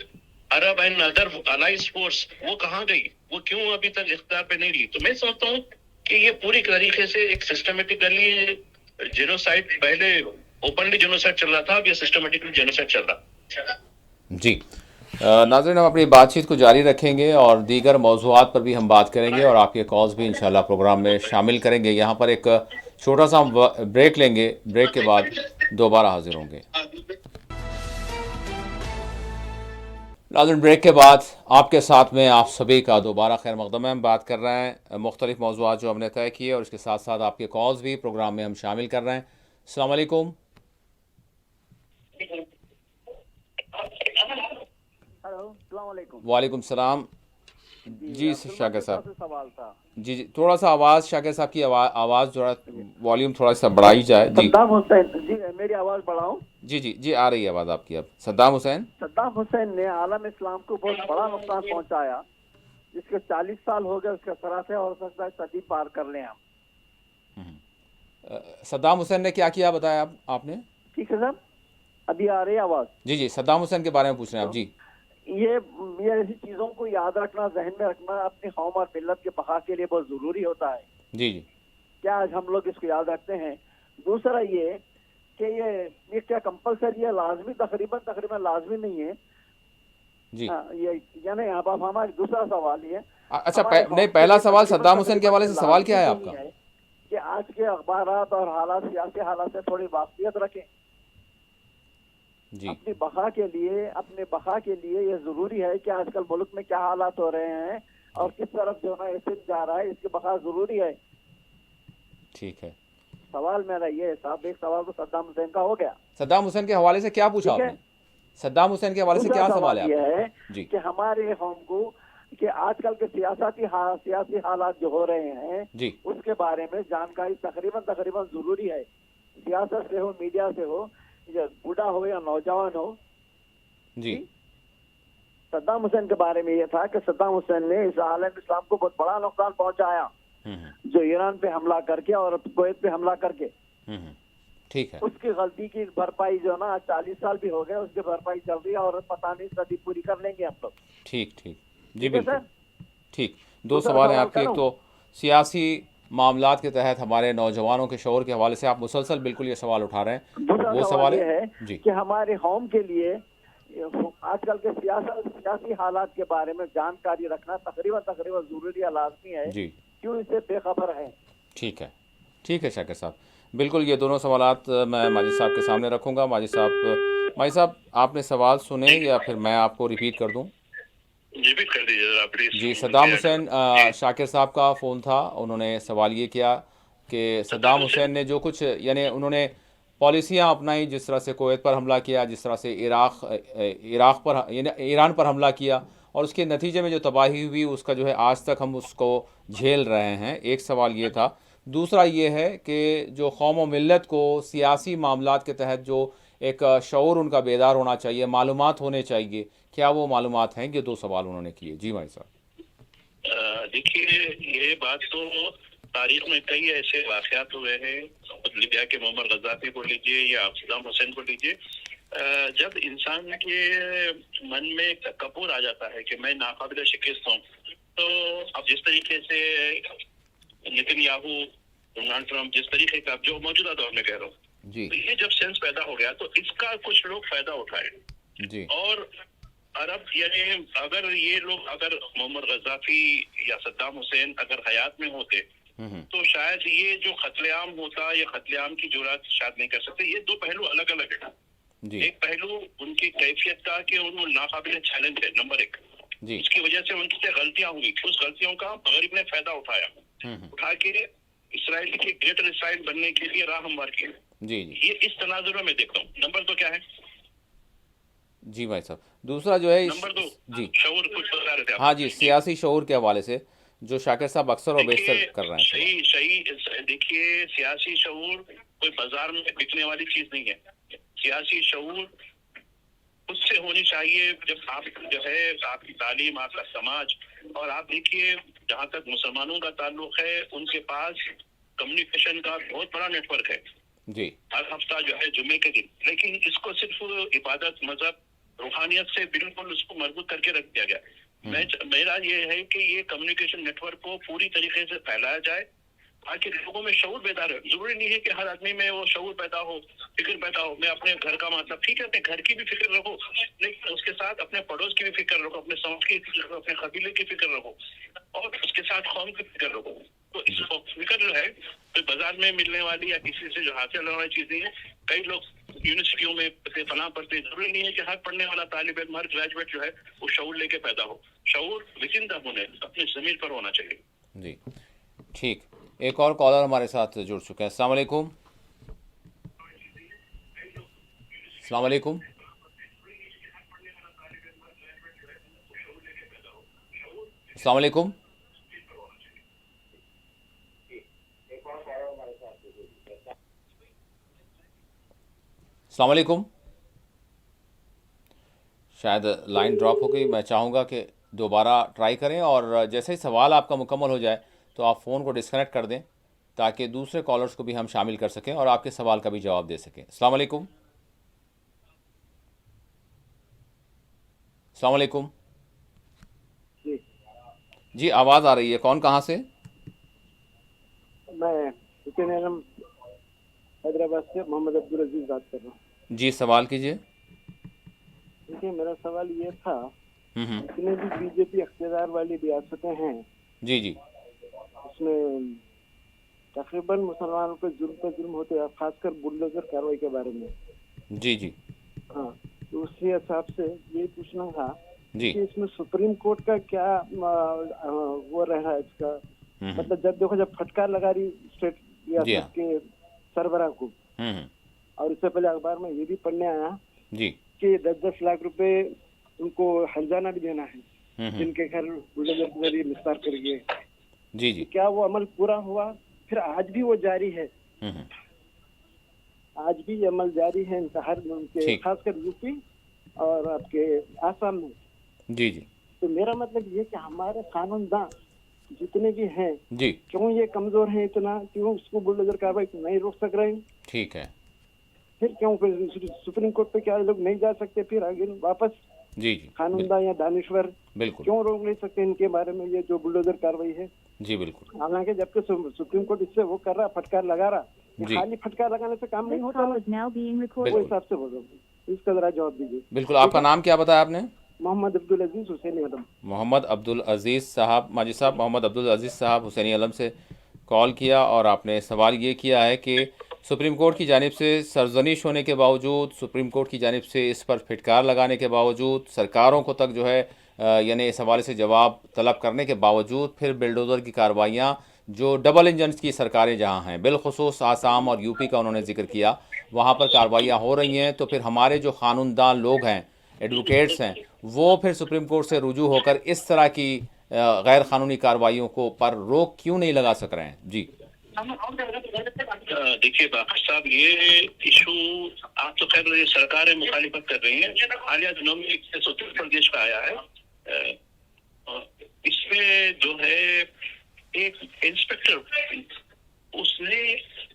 अरब एंड अदर अलाइज फोर्स वो कहाँ गई? वो क्यों अभी तक इख्तियार पे नहीं ली? तो मैं समझता हूँ कि ये पूरी तरीके से एक सिस्टमेटिकली जेनोसाइड, पहले ओपनली जेनोसाइड चल रहा था, अब ये सिस्टमेटिकली जेनोसाइड चल रहा। जी। नाज़रीन, हम अपनी बातचीत को जारी रखेंगे और दीगर मौज़ूआत पर भी हम बात करेंगे, और आपके कॉल्स भी इंशाल्लाह प्रोग्राम में शामिल करेंगे। यहाँ पर एक छोटा सा हम ब्रेक लेंगे, ब्रेक के बाद दोबारा हाजिर होंगे। नाज़रीन, ब्रेक के बाद आपके साथ में आप सभी का दोबारा खैर मक़दम है। हम बात कर रहे हैं मुख्तलिफ़ मौज़ूआत जो हमने तय किए, और इसके साथ साथ आपके कॉल्स भी प्रोग्राम में हम शामिल कर रहे हैं। अस्सलाम वालेकुम। वालेकुम सलाम। जी शाकिर साहब। सवाल था। जी जी, थोड़ा सा आवाज़, शाकिर साहब की आवाज़ थोड़ा वॉल्यूम थोड़ा सा बढ़ाई जाए। जी सद्दाम हुसैन जी, मेरी आवाज बढ़ाऊं? जी जी जी, आ रही है आवाज़ आपकी अब। सद्दाम हुसैन। सद्दाम हुसैन ने आलम इस्लाम को बहुत बड़ा नुकसान पहुंचाया, जिसके 40 साल हो गए उसके सरा से, और हो सकता है सदी पार कर लें हम। सद्दाम हुसैन ने क्या किया बताया आपने? ठीक है सर, अभी आ रही है आवाज? जी जी, सद्दाम हुसैन के बारे में पूछ रहे हैं आप जी। ये ऐसी चीजों को याद रखना, जहन में रखना अपनी कौम और मिल्लत के बका के लिए बहुत जरूरी होता है। जी जी क्या आज हम लोग इसको याद रखते हैं? दूसरा ये कि ये क्या कंपलसरी है, लाजमी, तकरीबन लाजमी नहीं है जी। ये यानी यहाँ पर हमारा दूसरा सवाल ये अच्छा नहीं, पहला सवाल सद्दाम हुसैन के हवाले से सवाल क्या है आपका? कि आज के अखबारात और हालात, सियासी हालात से थोड़ी वाकफियत रखें जी। अपनी बका के लिए ये जरूरी है कि आजकल मुल्क में क्या हालात हो रहे हैं और किस तरफ जो है ऐसे जा रहा है, इसकी बका जरूरी है। ठीक है, सवाल मेरा ये है साहब, एक सवाल तो सद्दाम हुसैन का हो गया। सद्दाम हुसैन के हवाले से क्या पूछा ठीक है। आपने? सद्दाम हुसैन के हवाले से क्या सवाल है ये आपका? है जी कि हमारे कौम को कि आजकल के सियासी हालात जो हो रहे हैं जी उसके बारे में जानकारी तकरीबन जरूरी है। सियासत से हो, मीडिया से हो, या बूढ़ा हो या नौजवान हो। जी सद्दाम हुसैन के बारे में ये था कि सद्दाम हुसैन ने इस आलम इस्लाम को बहुत बड़ा नुकसान पहुंचाया, जो ईरान पे हमला करके और कुवैत पे हमला करके। ठीक है, उसकी गलती की भरपाई जो ना 40 साल भी हो गए, उसकी भरपाई चल रही है और पता नहीं सदी पूरी कर लेंगे हम लोग। ठीक ठीक जी ठीक है बिल्कुल सर? ठीक। दो दूसरा सवाल हैं सवाल आपके। एक करूं? तो सियासी मामलात के तहत हमारे नौजवानों के शौर के हवाले से आप मुसलसल बिल्कुल ये सवाल उठा रहे हैं, दूसरा वो सवाल सवाल ये है है जी। कि हमारे कौम के लिए आजकल के सियासी हालात के बारे में जानकारी रखना तकरीबन जरूरी है, लाजमी है। जी क्यों इससे बेखबर है? ठीक है शाकिर साहब, बिल्कुल ये दोनों सवालात मैं माजिद साहब के सामने रखूँगा। माजिद साहब आपने सवाल सुने या फिर मैं आपको रिपीट कर दूँ? रिपीट कर दीजिए जरा प्लीज। जी, सद्दाम हुसैन शाकिर साहब का फ़ोन था। उन्होंने सवाल ये किया कि सद्दाम हुसैन ने जो कुछ यानी उन्होंने पॉलिसियाँ अपनाई, जिस तरह से कुवैत पर हमला किया, जिस तरह से इराक़ पर यानी ईरान पर हमला किया, और उसके नतीजे में जो तबाही हुई उसका जो है आज तक हम उसको झेल रहे हैं। एक सवाल ये था। दूसरा ये है कि जो कौम व मिल्लत को सियासी मामलात के तहत जो एक शऊर उनका बेदार होना चाहिए, मालूमात होने चाहिए, क्या वो मालूमात हैं? ये दो सवाल उन्होंने किए। जी भाई साहब। देखिए, ये बात तो तारीख में कई ऐसे वाक़यात हुए हैं, लिबिया के मोहम्मद गद्दाफी को लीजिए या सद्दाम हुसैन को लीजिए। जब इंसान के मन में एक तकब्बुर आ जाता है कि मैं नाकाबिल शिकस्त हूँ, तो अब जिस तरीके से नेतन्याहू, डोनाल्ड ट्रंप, जिस तरीके का जो मौजूदा दौर में कह रहा हूँ जी तो ये जब सेंस पैदा हो गया तो इसका कुछ लोग फायदा उठाए। जी और अरब यानी अगर मोहम्मद गद्दाफी या सद्दाम हुसैन अगर हयात में होते तो शायद ये जो कत्लेआम होता, ये कत्लेआम की जुरात शायद नहीं कर सकते। ये दो पहलू अलग अलग है। जी एक पहलू उनकी कैफियत का कि उन्होंने नाकाबिल चैलेंज है, नंबर एक। जी इसकी वजह से उनसे गलतियां हुई, उस गलतियों का मगरिब ने फायदा उठाया, उठा के इसराइल के ग्रेटर इसराइल बनने के लिए राह हमवार किया। जी जी ये इस तनाजुर में देखता हूँ। नंबर दो क्या है? जी भाई साहब, दूसरा जो है नंबर दो जी शऊर, कुछ बता रहे थे आप। हाँ जी, सियासी शऊर के हवाले से जो शाकिर साहब अक्सर और बेशतर कर रहे हैं। सही देखिए, सियासी शऊर कोई बाजार में बिकने वाली चीज नहीं है। सियासी शऊर उससे होनी चाहिए जब आप जो है आपकी तालीम, आपका समाज, और आप देखिए जहाँ तक मुसलमानों का ताल्लुक है उनके पास कम्युनिकेशन का बहुत बड़ा नेटवर्क है जी। हर हफ्ता जो है जुम्मे के दिन। लेकिन इसको सिर्फ इबादत, मजहब, रूहानियत से बिल्कुल उसको मजबूत करके रख दिया गया। मेरा ये है कि ये कम्युनिकेशन नेटवर्क को पूरी तरीके से फैलाया जाए ताकि लोगों में शऊर बेदार है। जरूरी नहीं है कि हर आदमी में वो शऊर पैदा हो, फिक्र पैदा हो। मैं अपने घर का मतलब ठीक है, अपने घर की भी फिक्र रखो, लेकिन उसके साथ अपने पड़ोस की भी फिक्र रखो, अपने समाज की फिक्र रखो, अपने कबीले की फिक्र रखो, और उसके साथ कौम की फिक्र रखो। तो इस फिक्र जो है तो बाजार में मिलने वाली या किसी से जो हासिल होने वाली चीज नहीं है। कई लोग यूनिवर्सिटियों में फलां पढ़ते, जरूरी नहीं है कि हर पढ़ने वाला तालिब इल्म, हर ग्रेजुएट जो है वो शऊर लेके पैदा हो। शऊर विजिंदा होने, अपनी जमीन पर होना चाहिए। जी ठीक। एक और कॉलर हमारे साथ जुड़ चुके हैं। अस्सलाम वालेकुम। अस्सलाम वालेकुम। अस्सलाम वालेकुम। अस्सलाम वालेकुम। शायद लाइन ड्रॉप हो गई। मैं चाहूँगा कि दोबारा ट्राई करें और जैसे ही सवाल आपका मुकम्मल हो जाए तो आप फ़ोन को डिस्कनेक्ट कर दें ताकि दूसरे कॉलर्स को भी हम शामिल कर सकें और आपके सवाल का भी जवाब दे सकें। अस्सलाम वालेकुम। अस्सलाम वालेकुम। जी आवाज़ आ रही है, कौन कहाँ से? मैं हुसैन आलम हैदराबाद से मोहम्मद अब्दुल अजीज बात कर रहा हूँ। जी सवाल कीजिए। देखिए, मेरा सवाल ये था, हम्म। जितने भी बीजेपी इख्तियार वाली रियासतें हैं जी जी उसमें तकरीबन मुसलमानों पे जुल्म होते हैं, खासकर बुलडोजर कार्रवाई के बारे में। जी जी हाँ, तो उसी हिसाब से ये पूछना था जी। कि इसमें सुप्रीम कोर्ट का क्या वो रहा है इसका, मतलब जब फटकार लगा रही स्टेट जी हाँ। रियासत के सरबराह को, हम्म। और इससे पहले अखबार में ये भी पढ़ने आया जी कि 10-10 लाख रुपए उनको हर्जाना भी देना है हम्म। जिनके घर बुलडोजर के जरिए विस्तार कर गए। जी जी क्या वो अमल पूरा हुआ? फिर आज भी वो जारी है? हम्म। आज भी ये अमल जारी है हर उनके, ठीक। खासकर यूपी और आपके आसाम में। जी जी तो मेरा मतलब ये कि हमारे कानूनदान जितने भी हैं, जी क्यों ये कमजोर हैं इतना, क्यों उसको बुलडोजर कार्रवाई को नहीं रोक सक रहे हैं? ठीक है। फिर क्यों सुप्रीम कोर्ट पे क्या लोग नहीं जा सकते फिर आगे वापस? जी जी कानूनदान या दानिश्वर बिल्कुल। क्यों रोक नहीं सकते इनके बारे में, ये जो बुलडोजर कार्रवाई है? जी बिल्कुल। हालांकि जबकि सुप्रीम कोर्ट इससे वो कर रहा, फटकार लगा रहा, ये जी। खाली फटकार लगाने से काम नहीं होता ना, वो बिल्कुल हिसाब से बोल रहा हूँ। इसका जरा जवाब दीजिए। बिल्कुल। आपका नाम क्या बताया आपने? मोहम्मद अब्दुल अजीज हुसैन आलम। मोहम्मद अब्दुल अजीज़ साहब, माजिद साहब, मोहम्मद अब्दुल अजीज़ साहब हुसैनी आलम से कॉल किया और आपने सवाल ये किया है कि सुप्रीम कोर्ट की जानिब से सरजनिश होने के बावजूद, सुप्रीम कोर्ट की जानिब से इस पर फिटकार लगाने के बावजूद, सरकारों को तक जो है यानी इस हवाले से जवाब तलब करने के बावजूद, फिर बिल्डोज़र की कार्रवाइयाँ जो डबल इंजन की सरकारें जहाँ हैं, बिलखुसूस आसाम और यूपी का उन्होंने जिक्र किया, वहाँ पर कार्रवाइयाँ हो रही हैं, तो फिर हमारे जो कानूनदान लोग हैं, एडवोकेट्स हैं, वो फिर सुप्रीम कोर्ट से रुजू होकर इस तरह की गैर कानूनी कार्रवाइयों को पर रोक क्यों नहीं लगा सक रहे हैं? जी देखिए बाकर साहब, ये इशू आप तो खैर ये सरकारें मुखालिफत कर रही हैं। हालिया दिनों में एक केस उत्तर प्रदेश का आया है, इसमें जो है एक इंस्पेक्टर उसने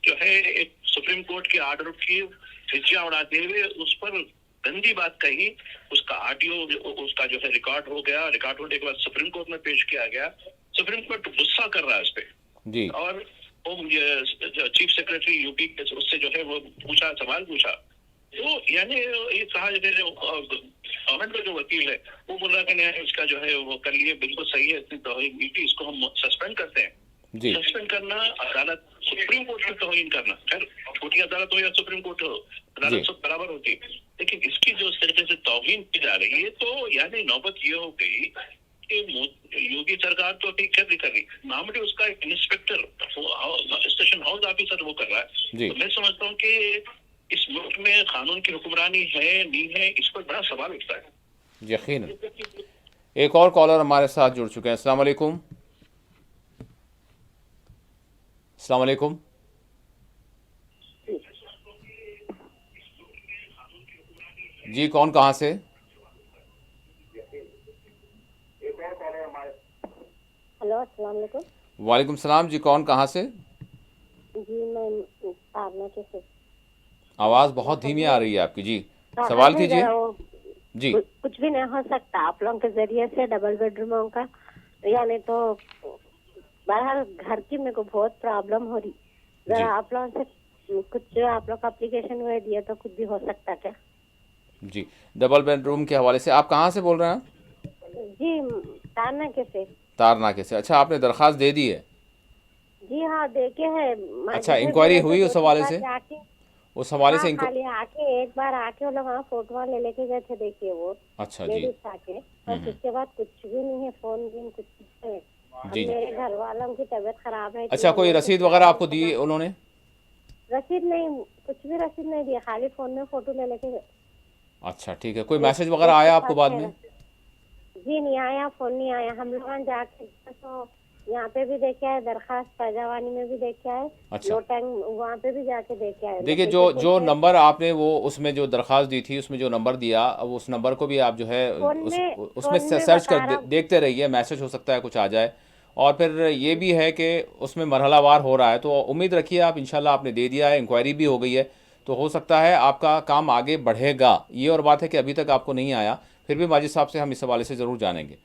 जो है एक सुप्रीम कोर्ट के ऑर्डर की धज्जियां उड़ाते हुए उस पर गंदी बात कही। उसका ऑडियो उसका जो है रिकॉर्ड हो गया, रिकॉर्ड होने के बाद सुप्रीम कोर्ट में पेश किया गया। सुप्रीम कोर्ट गुस्सा कर रहा है इस पे जी और वो चीफ सेक्रेटरी यूपी के उससे जो है वो सवाल पूछा, तो यानी ये कहा गवर्नमेंट का जो वकील है वो बोल रहा है कि नहीं इसका जो है वो कर लिए, बिल्कुल सही है, इतनी तौहीन की थी, इसको हम सस्पेंड करते हैं। जी सस्पेंड करना, अदालत सुप्रीम कोर्ट की तौहीन करना, खैर छोटी अदालत हो या सुप्रीम कोर्ट हो, अदालत सब बराबर होती है, लेकिन इसकी जो इस तरीके से तौहीन की जा रही है, तो यानी नौबत ये हो गई कि योगी सरकार तो ठीक कर रही, मामले उसका एक इंस्पेक्टर स्टेशन हाउस ऑफिसर वो कर रहा है। तो मैं समझता हूँ कि इस मुल्क में कानून की हुक्मरानी है नहीं है, इस पर बड़ा सवाल उठता है। यकीनन। एक और कॉलर हमारे साथ जुड़ चुके हैं। अस्सलाम वालेकुम। अस्सलाम वालेकुम। जी कौन कहाँ से? हेलो अस्सलाम वालेकुम। वालेकुम सलाम। जी कौन कहाँ से? जी मैं तारना के से। आवाज़ बहुत धीमी आ रही है आपकी। जी सवाल कीजिए। जी कुछ भी नहीं हो सकता आप लोगों के जरिए से डबल बेडरूमों का, यानी तो बहरहाल घर की मेरे को बहुत प्रॉब्लम हो रही, जरा आप लोगों से कुछ आप लोग एप्लीकेशन हुए दिए तो कुछ भी हो सकता क्या? जी डबल बेडरूम के हवाले से आप कहाँ से बोल रहे हैं? जी तारना के से। तारनाके से। अच्छा, आपने दरख्वास्त दे दी है? जी हाँ देखे है। अच्छा, इंक्वायरी हुई उस हवाले से? उस हवाले से खाली आके एक बार आके वो लोग वहाँ फोटो ले लेके गए थे, देखिए वो। अच्छा जी। आके और उसके बाद कुछ भी नहीं है, फोन भी कुछ नहीं है। जी मेरे घर वालों की तबीयत खराब है। अच्छा, कोई रसीद वगैरह आपको दी उन्होंने? रसीद नहीं, कुछ भी रसीद नहीं दिया, खाली फोन में फोटो ले लेके गए। अच्छा ठीक है। कोई मैसेज वगैरह आया आपको बाद में? जी नहीं आया, फोन नहीं आया। हम लोग जाके तो यहाँ पे भी देखे आए, दरखास्त पैजावानी में भी देखे आए। अच्छा, लोटंग वहाँ पे भी जाके देखे आए। देखिए जो नंबर आपने वो उसमें जो दरखास्त दी थी उसमें जो नंबर दिया, अब उस नंबर को भी आप जो है उसमें सर्च कर देखते रहिए, मैसेज हो सकता है कुछ आ जाए। और फिर ये भी है कि उसमें मरहलावार हो रहा है। तो उम्मीद रखिए आप, इंशाल्लाह आपने दे दिया है, इंक्वायरी भी हो गई है, तो हो सकता है आपका काम आगे बढ़ेगा। ये और बात है कि अभी तक आपको नहीं आया, फिर भी माजिद साहब से हम इस हवाले से ज़रूर जानेंगे।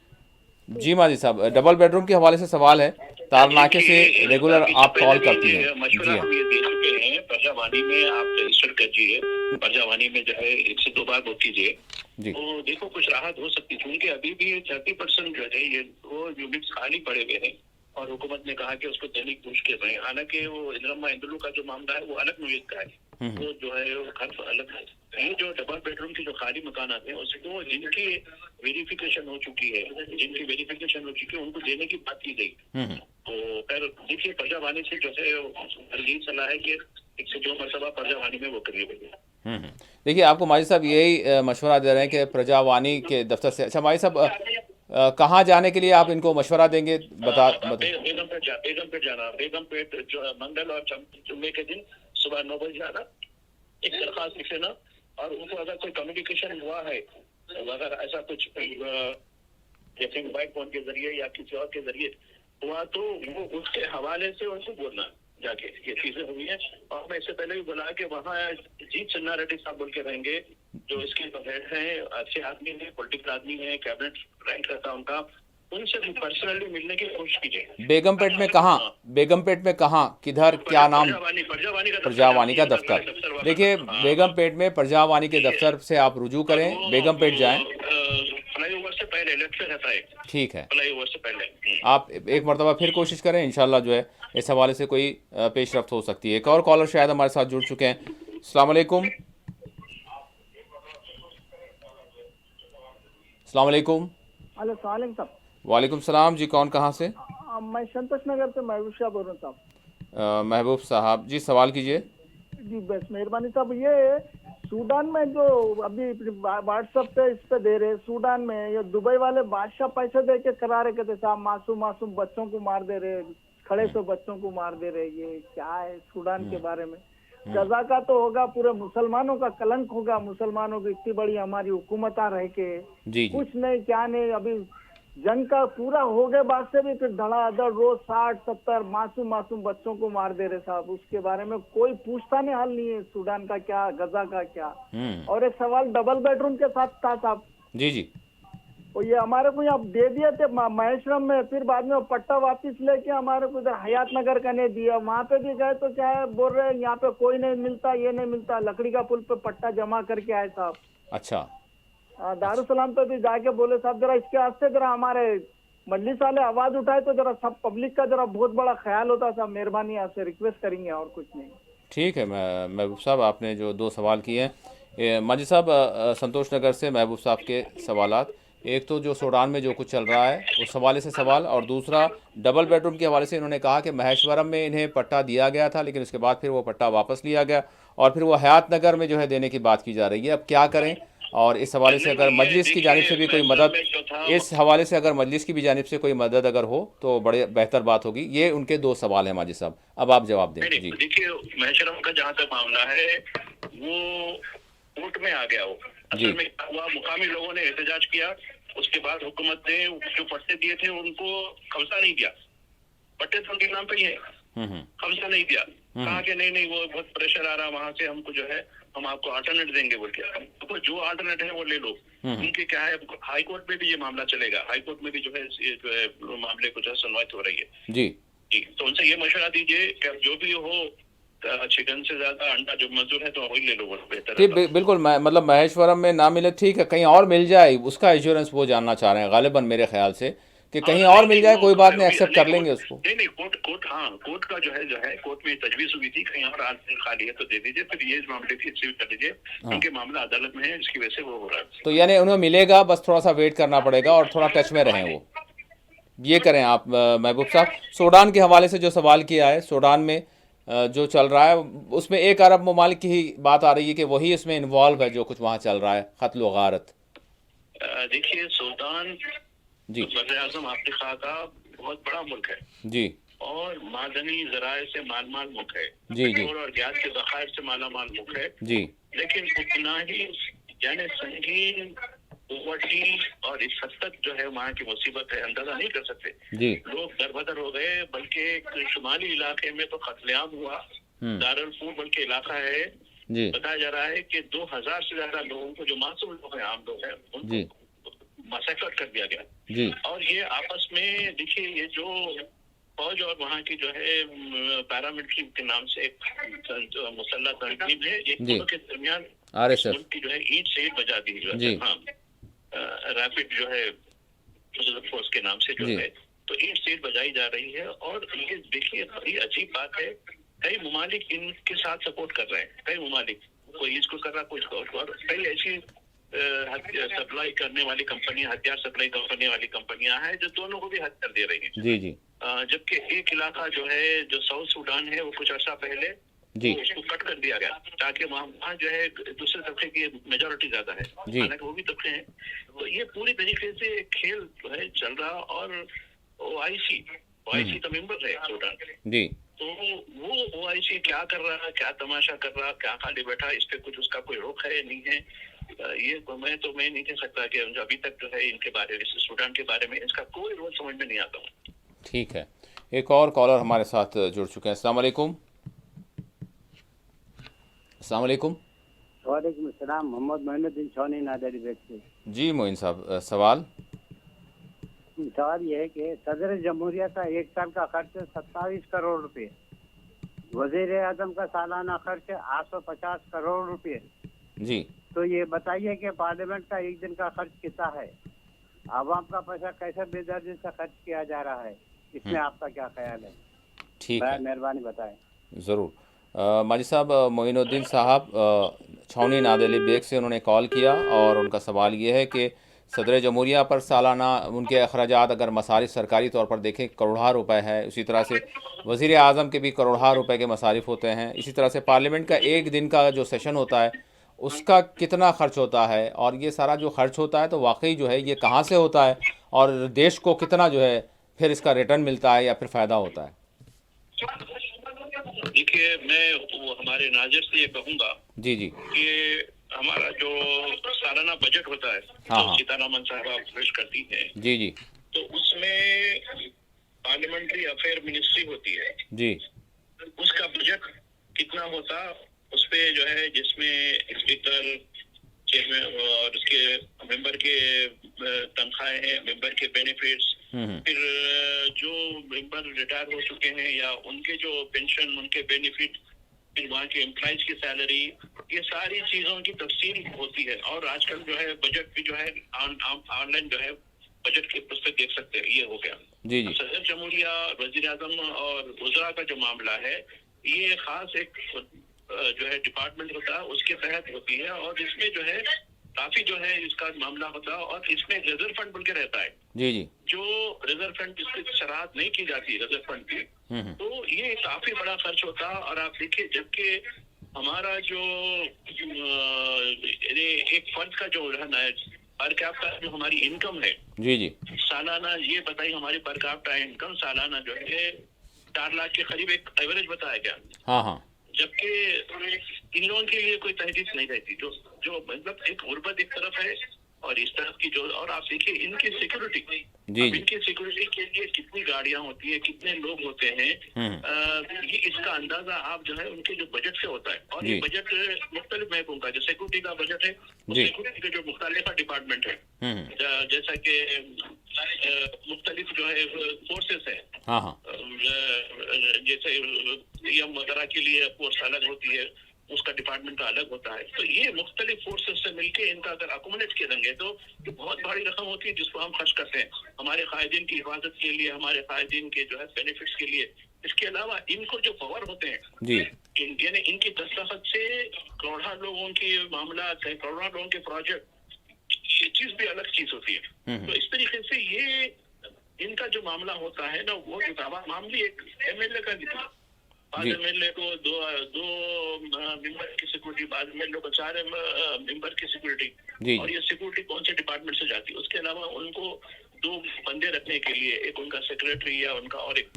जी माजिद साहब, डबल बेडरूम के हवाले से सवाल है, तारनाके से रेगुलर आप कॉल करती हैं। मशवरा जी हम ये दे चुके हैं, प्रजावाणी में आप रजिस्टर कीजिए, प्रजावाणी में जो है 1 से 2 बार वोट कीजिए, जी तो देखो कुछ राहत हो सकती है। क्योंकि अभी भी 30% जो है ये वो यूनिट्स खाली पड़े हुए हैं और हुकूमत ने कहा कि उसको देने की कोशिश कर रहे हैं। हालांकि वो इंदिरा इंदलू का जो मामला है वो अलग नोयत का है, वो जो है वो खर्च अलग है। ये जो डबल बेडरूम की जो खाली मकान आते हैं उससे तो जिनकी वेरिफिकेशन हो चुकी है, उनको देने की बात की गई। तो फिर देखिए प्रजावाणी से जो है यही सलाह है कि 1 से 2 मरतबा प्रजावाणी में वो करिए भैया। देखिए, आपको माजिद साहब यही मशवरा दे रहे हैं कि प्रजावाणी के दफ्तर से। अच्छा माजिद साहब, कहाँ जाने के लिए आप इनको मशवरा देंगे? बेगमपेट जाना, बेगमपेट जो मंगल और जुम्मे के दिन सुबह 9 बजे जाना, एक दरखास्त लिख लेना, और उनको अगर कोई कम्युनिकेशन हुआ है, अगर ऐसा कुछ जैसे मोबाइल फोन के जरिए या किसी और के जरिए हुआ, तो वो उसके हवाले से उनको बोलना जाके ये चीजें हुई हैं। और मैं इससे पहले भी बोला कि वहाँ जीत चन्ना रेड्डी साहब बोल के रहेंगे, जो इसके हेड हैं, अच्छे आदमी हैं, पॉलिटिकल आदमी हैं, कैबिनेट रैंक रहता है उनका, उनसे पर्सनली मिलने की कोशिश कीजिए। बेगमपेट में कहाँ? बेगमपेट में कहाँ, किधर, क्या नाम? प्रजावाणी का दफ्तर। देखिए, बेगमपेट में प्रजावाणी के दफ्तर से आप रुजू करें, बेगमपेट जाएं। फ्लाईओवर से पहले लेफ्ट रहता है। ठीक है, फ्लाईओवर से पहले आप एक मरतबा फिर कोशिश करें, इंशाल्लाह जो है इस हवाले से कोई पेशरफ्त हो सकती है। एक और कॉलर शायद हमारे साथ जुड़ चुके हैं। अस्सलाम वालेकुम। अस्सलाम वालेकुम। हेलो सालिम साहब। वालेकुम सलाम जी, कौन कहाँ से? मैं संतोष नगर से महबूब शाह बोल रहा हूँ साहब। महबूब साहब जी, सवाल कीजिए। जी बस मेहरबानी साहब, ये सूडान में जो अभी व्हाट्सएप पे इस पे दे रहे, सूडान में ये दुबई वाले बादशाह पैसे दे के करा रहे कहते साहब, मासूम बच्चों को मार दे रहे, खड़े सो बच्चों को मार दे रहे, ये क्या है सूडान के बारे में? गजा का तो होगा, पूरे मुसलमानों का कलंक होगा, मुसलमानों की इतनी बड़ी हमारी हुकूमत रह के जी कुछ नहीं क्या नहीं। अभी जंग का पूरा हो गए बाद से भी फिर धड़ाधड़ रोज 60-70 मासूम बच्चों को मार दे रहे साहब, उसके बारे में कोई पूछता नहीं, हाल नहीं है सूडान का क्या, गजा का क्या। और एक सवाल डबल बेडरूम के साथ था साहब। जी जी। और ये हमारे को यहाँ दे दिए थे महेश्वरम में, फिर बाद में पट्टा वापिस लेके हमारे को इधर हयात नगर का नहीं दिया। वहाँ पे भी गए तो क्या है, बोल रहे हैं यहाँ पे कोई नहीं मिलता, ये नहीं मिलता। लकड़ी का पुल पे पट्टा जमा करके आए साहब। अच्छा। दारुसलाम पे भी जाके बोले साहब जरा इसके वास्ते जरा हमारे मजलिस वाले आवाज उठाए तो जरा सब पब्लिक का जरा बहुत बड़ा ख्याल होता साहब, मेहरबानी आपसे रिक्वेस्ट करेंगे, और कुछ नहीं। ठीक है महबूब साहब, आपने जो 2 सवाल किए हैं, माजिद साहब संतोष नगर से महबूब साहब के सवालात, एक तो जो सूडान में जो कुछ चल रहा है उस हवाले से सवाल, और दूसरा डबल बेडरूम के हवाले से इन्होंने कहा कि महेश्वरम में इन्हें पट्टा दिया गया था, लेकिन उसके बाद फिर वो पट्टा वापस लिया गया और फिर वो हयात नगर में जो है देने की बात की जा रही है। अब क्या करें? और इस हवाले से अगर मजलिस की जानिब से भी कोई मदद, इस हवाले से अगर मजलिस की भी जानिब से कोई मदद अगर हो तो बड़े बेहतर बात होगी। ये उनके 2 सवाल हैं माजिद साहब, अब आप जवाब दें। जी देखिए, महेश्वरम का जहाँ तक मामला है वो कोर्ट में आ गया, वो असल में हुआ, मुकामी लोगों ने एहतजाज किया, उसके बाद हुकूमत ने जो पट्टे दिए थे उनको कब्जा नहीं दिया, पट्टे तो उनके नाम पे ही है, कब्जा नहीं दिया। कहा कि नहीं वो बहुत प्रेशर आ रहा वहां से, हमको जो है हम आपको अल्टरनेट देंगे बोल के। हमको जो अल्टरनेट है वो ले लो। उनके क्या है, हाई कोर्ट में भी ये मामला चलेगा, हाई कोर्ट में भी जो है मामले को जो है सुनवाई हो रही है। जी जी, तो उनसे ये मशवरा दीजिए कि जो भी हो, चिकन से ज्यादा अंडा जो मजदूर है तो वही ले लो, बेहतर। ठीक, बिल्कुल। मतलब महेश्वरम में ना मिले ठीक है, कहीं और मिल जाए, उसका एश्योरेंस वो जानना चाह रहे हैं गालिबन मेरे ख्याल से, कि कहीं और मिल जाए, कोई बात नहीं, एक्सेप्ट कर लेंगे उसको। नहीं कोर्ट का जो है कोर्ट में तजवीज हुई थी, कहीं और खाली है तो दे दीजिए, फिर ये मामले की रिसीव कर लीजिए, क्योंकि मामला अदालत में है, इसकी वजह से वो हो रहा है। तो यानी उन्हें मिलेगा, बस थोड़ा सा वेट करना पड़ेगा और थोड़ा टच में रहें वो, ये करें आप महबूब साहब। सूडान के हवाले से जो सवाल किया है, सूडान में जो चल रहा है उसमें एक अरब ममालिक की ही बात आ रही है कि वही इसमें इन्वॉल्व है, जो कुछ वहाँ चल रहा है, कत्ल व गारत। देखिए, सूडान जी वज़ीर-ए-आज़म अफ्रीका का बहुत बड़ा मुल्क है जी, और मादनी ज़राए से मालमाल मुल्क है जी जी, और गैस के ज़खायर से मालामाल मुल्क है जी, लेकिन उतना ही यानी संगीन पोवर्टी और इस हद तक जो है वहाँ की मुसीबत है, अंदाजा नहीं कर सकते। जी लोग दरबदर हो गए, बल्कि एक शुमाली इलाके में तो कत्लेआम हुआ। दारुलफूल बल्कि इलाका है, जी बताया जा रहा है कि 2000 से ज्यादा लोगों को, जो मासूम लोग हैं, आम लोग हैं, जी उनको मसक्कत कर दिया गया। जी और ये आपस में देखिए, ये जो फौज और वहाँ की जो है पैरामिलिट्री के नाम से एक मुसल्लह तंजीम है, एक जी। दोनों के दरमियान RSF मुल्क की जो है ईंट से ईंट बजा दी जो जी। है, हाँ, रैपिड जो है फोर्स के नाम से जो जी। है, तो ईंट से ईंट बजाई जा रही है। और ये देखिए बड़ी अजीब बात है, कई ममालिक इनके साथ सपोर्ट कर रहे हैं, कई ममालिक, कोई इसको कर रहा, कोई इसको, और कई ऐसी सप्लाई करने वाली कंपनियां, हथियार सप्लाई करने वाली कंपनियां हैं जो दोनों को भी हथियार दे रही हैं। जी जी जबकि एक इलाका जो है, जो साउथ सूडान है, वो कुछ अर्सा पहले जी उसको कट कर दिया गया, ताकि वहाँ जो है दूसरे तबके की मेजोरिटी ज्यादा है, जी। हालांकि वो भी तबके हैं। तो ये पूरी तरीके से खेल जो है चल रहा। और OIC तो मेंबर है सूडान, जी तो वो OIC क्या कर रहा है, क्या तमाशा कर रहा, क्या खाली बैठा, इस पे कुछ उसका कोई रोक है नहीं है। ये मैं नहीं कह सकता कि अभी तक जो है इनके बारे में, सूडान के बारे में इसका कोई रोल समझ में नहीं आता। ठीक है, एक और कॉलर हमारे साथ जुड़ चुके हैं। अस्सलाम वालेकुम। अस्सलाम वालेकुम। वालेकुम अस्सलाम। मोहम्मद मोइनुद्दीन छौनी नादरी बेग से। जी मोइन साहब, सवाल ये है कि सदर जमहूरिया का एक साल का खर्च 27 करोड़ रुपए, वजीर आजम का सालाना खर्च 850 करोड़ रुपए। जी तो ये बताइए कि पार्लियामेंट का एक दिन का खर्च कितना है? आवाम का पैसा कैसे बेदर्दी से खर्च किया जा रहा है, इसमें आपका क्या ख्याल है? ठीक है, मेहरबानी बताएं। ज़रूर। माजी साहब, मोइनुद्दीन साहब छौनी नादेली बेग से उन्होंने कॉल किया और उनका सवाल ये है कि सदर जमहूरिया पर सालाना उनके अखराजात अगर मसारिफ सरकारी तौर पर देखें करोड़ों रुपए है, उसी तरह से वज़ीर आज़म के भी करोड़ों रुपए के मसारिफ होते हैं, इसी तरह से पार्लियामेंट का एक दिन का जो सेशन होता है उसका कितना खर्च होता है, और ये सारा जो खर्च होता है तो वाकई जो है ये कहाँ से होता है और देश को कितना जो है फिर इसका रिटर्न मिलता है या फिर फ़ायदा होता है? देखिए, मैं वो हमारे नाज़िर से ये कहूँगा जी जी कि हमारा जो सालाना बजट होता है, हाँ, जो हाँ। सीतारमन साहब पेश करती हैं, जी जी तो उसमें पार्लियामेंट्री अफेयर मिनिस्ट्री होती है, जी उसका बजट कितना होता, उस पे जो है, जिसमें स्पीकर, चेयरमैन और उसके मेंबर के तनख्वाहें हैं, मेंबर के बेनिफिट्स, फिर जो मेंबर रिटायर हो चुके हैं या उनके जो पेंशन, उनके बेनिफिट, फिर वहाँ के एम्प्लॉइज की सैलरी, ये सारी चीजों की तफसील होती है। और आजकल जो है बजट भी जो है ऑनलाइन जो है बजट के पुस्तक देख सकते हैं। ये हो गया। जी जी सदर जमहूरिया, वजीर आजम और वज़रा का जो मामला है, ये खास एक जो है डिपार्टमेंट होता है, उसके तहत होती है, और इसमें जो है काफी जो है इसका मामला होता है, और इसमें रिजर्व फंड बन के रहता है। जी जी जो रिजर्व फंड जिसकी शराहत नहीं की जाती रिजर्व फंड की, तो ये काफी बड़ा खर्च होता है। और आप देखिए, जबकि हमारा जो एक फंड का जो है ना, पर कैपिटा जो हमारी इनकम है जी जी सालाना, ये बताइए हमारी पर कैपिटा इनकम सालाना जो है 4 लाख के करीब एक एवरेज बताया गया। हाँ हाँ जबकि इन लोगों के लिए कोई तहदीद नहीं रहती, जो मतलब एक गुर्बत एक तरफ है और इस तरफ की जो, और आप देखिए इनकी सिक्योरिटी, जी। इनकी सिक्योरिटी के लिए कितनी गाड़ियां होती है, कितने लोग होते हैं, ये इसका अंदाजा आप जो है उनके जो बजट से होता है। और जी। ये बजट मुख्तलिफ महकूम का, जो सिक्योरिटी का बजट है, जी। सिक्योरिटी के जो मुख्तलिफ डिपार्टमेंट है, जैसा कि मुख्तलिफ जो है फोर्सेस है, हाँ हाँ जैसे पीएम वगैरह के लिए फोर्स अलग होती है, उसका डिपार्टमेंट का अलग होता है। तो ये मुख्तलिफ फोर्सेस से मिलके इनका अगर अकोमोडेट करेंगे तो ये बहुत बड़ी रकम होती है जिसको हम खर्च करते हैं हमारे कायदीन की हिफाजत के लिए, हमारे कायदीन के जो है बेनिफिट्स के लिए। इसके अलावा इनको जो पावर होते हैं जी, यानी इनकी दस्तखत से करोड़ों लोगों के मामला, करोड़ों लोगों के प्रोजेक्ट, ये चीज भी अलग चीज होती है। तो इस तरीके से ये इनका जो मामला होता है ना, वो जो मामले एक MLA का नहीं था। बाद MLA को दो मेंबर की सिक्योरिटी, बाद MLA को 4 मेंबर की सिक्योरिटी, और ये सिक्योरिटी कौन से डिपार्टमेंट से जाती है। उसके अलावा उनको 2 बंदे रखने के लिए, एक उनका सेक्रेटरी या उनका, और एक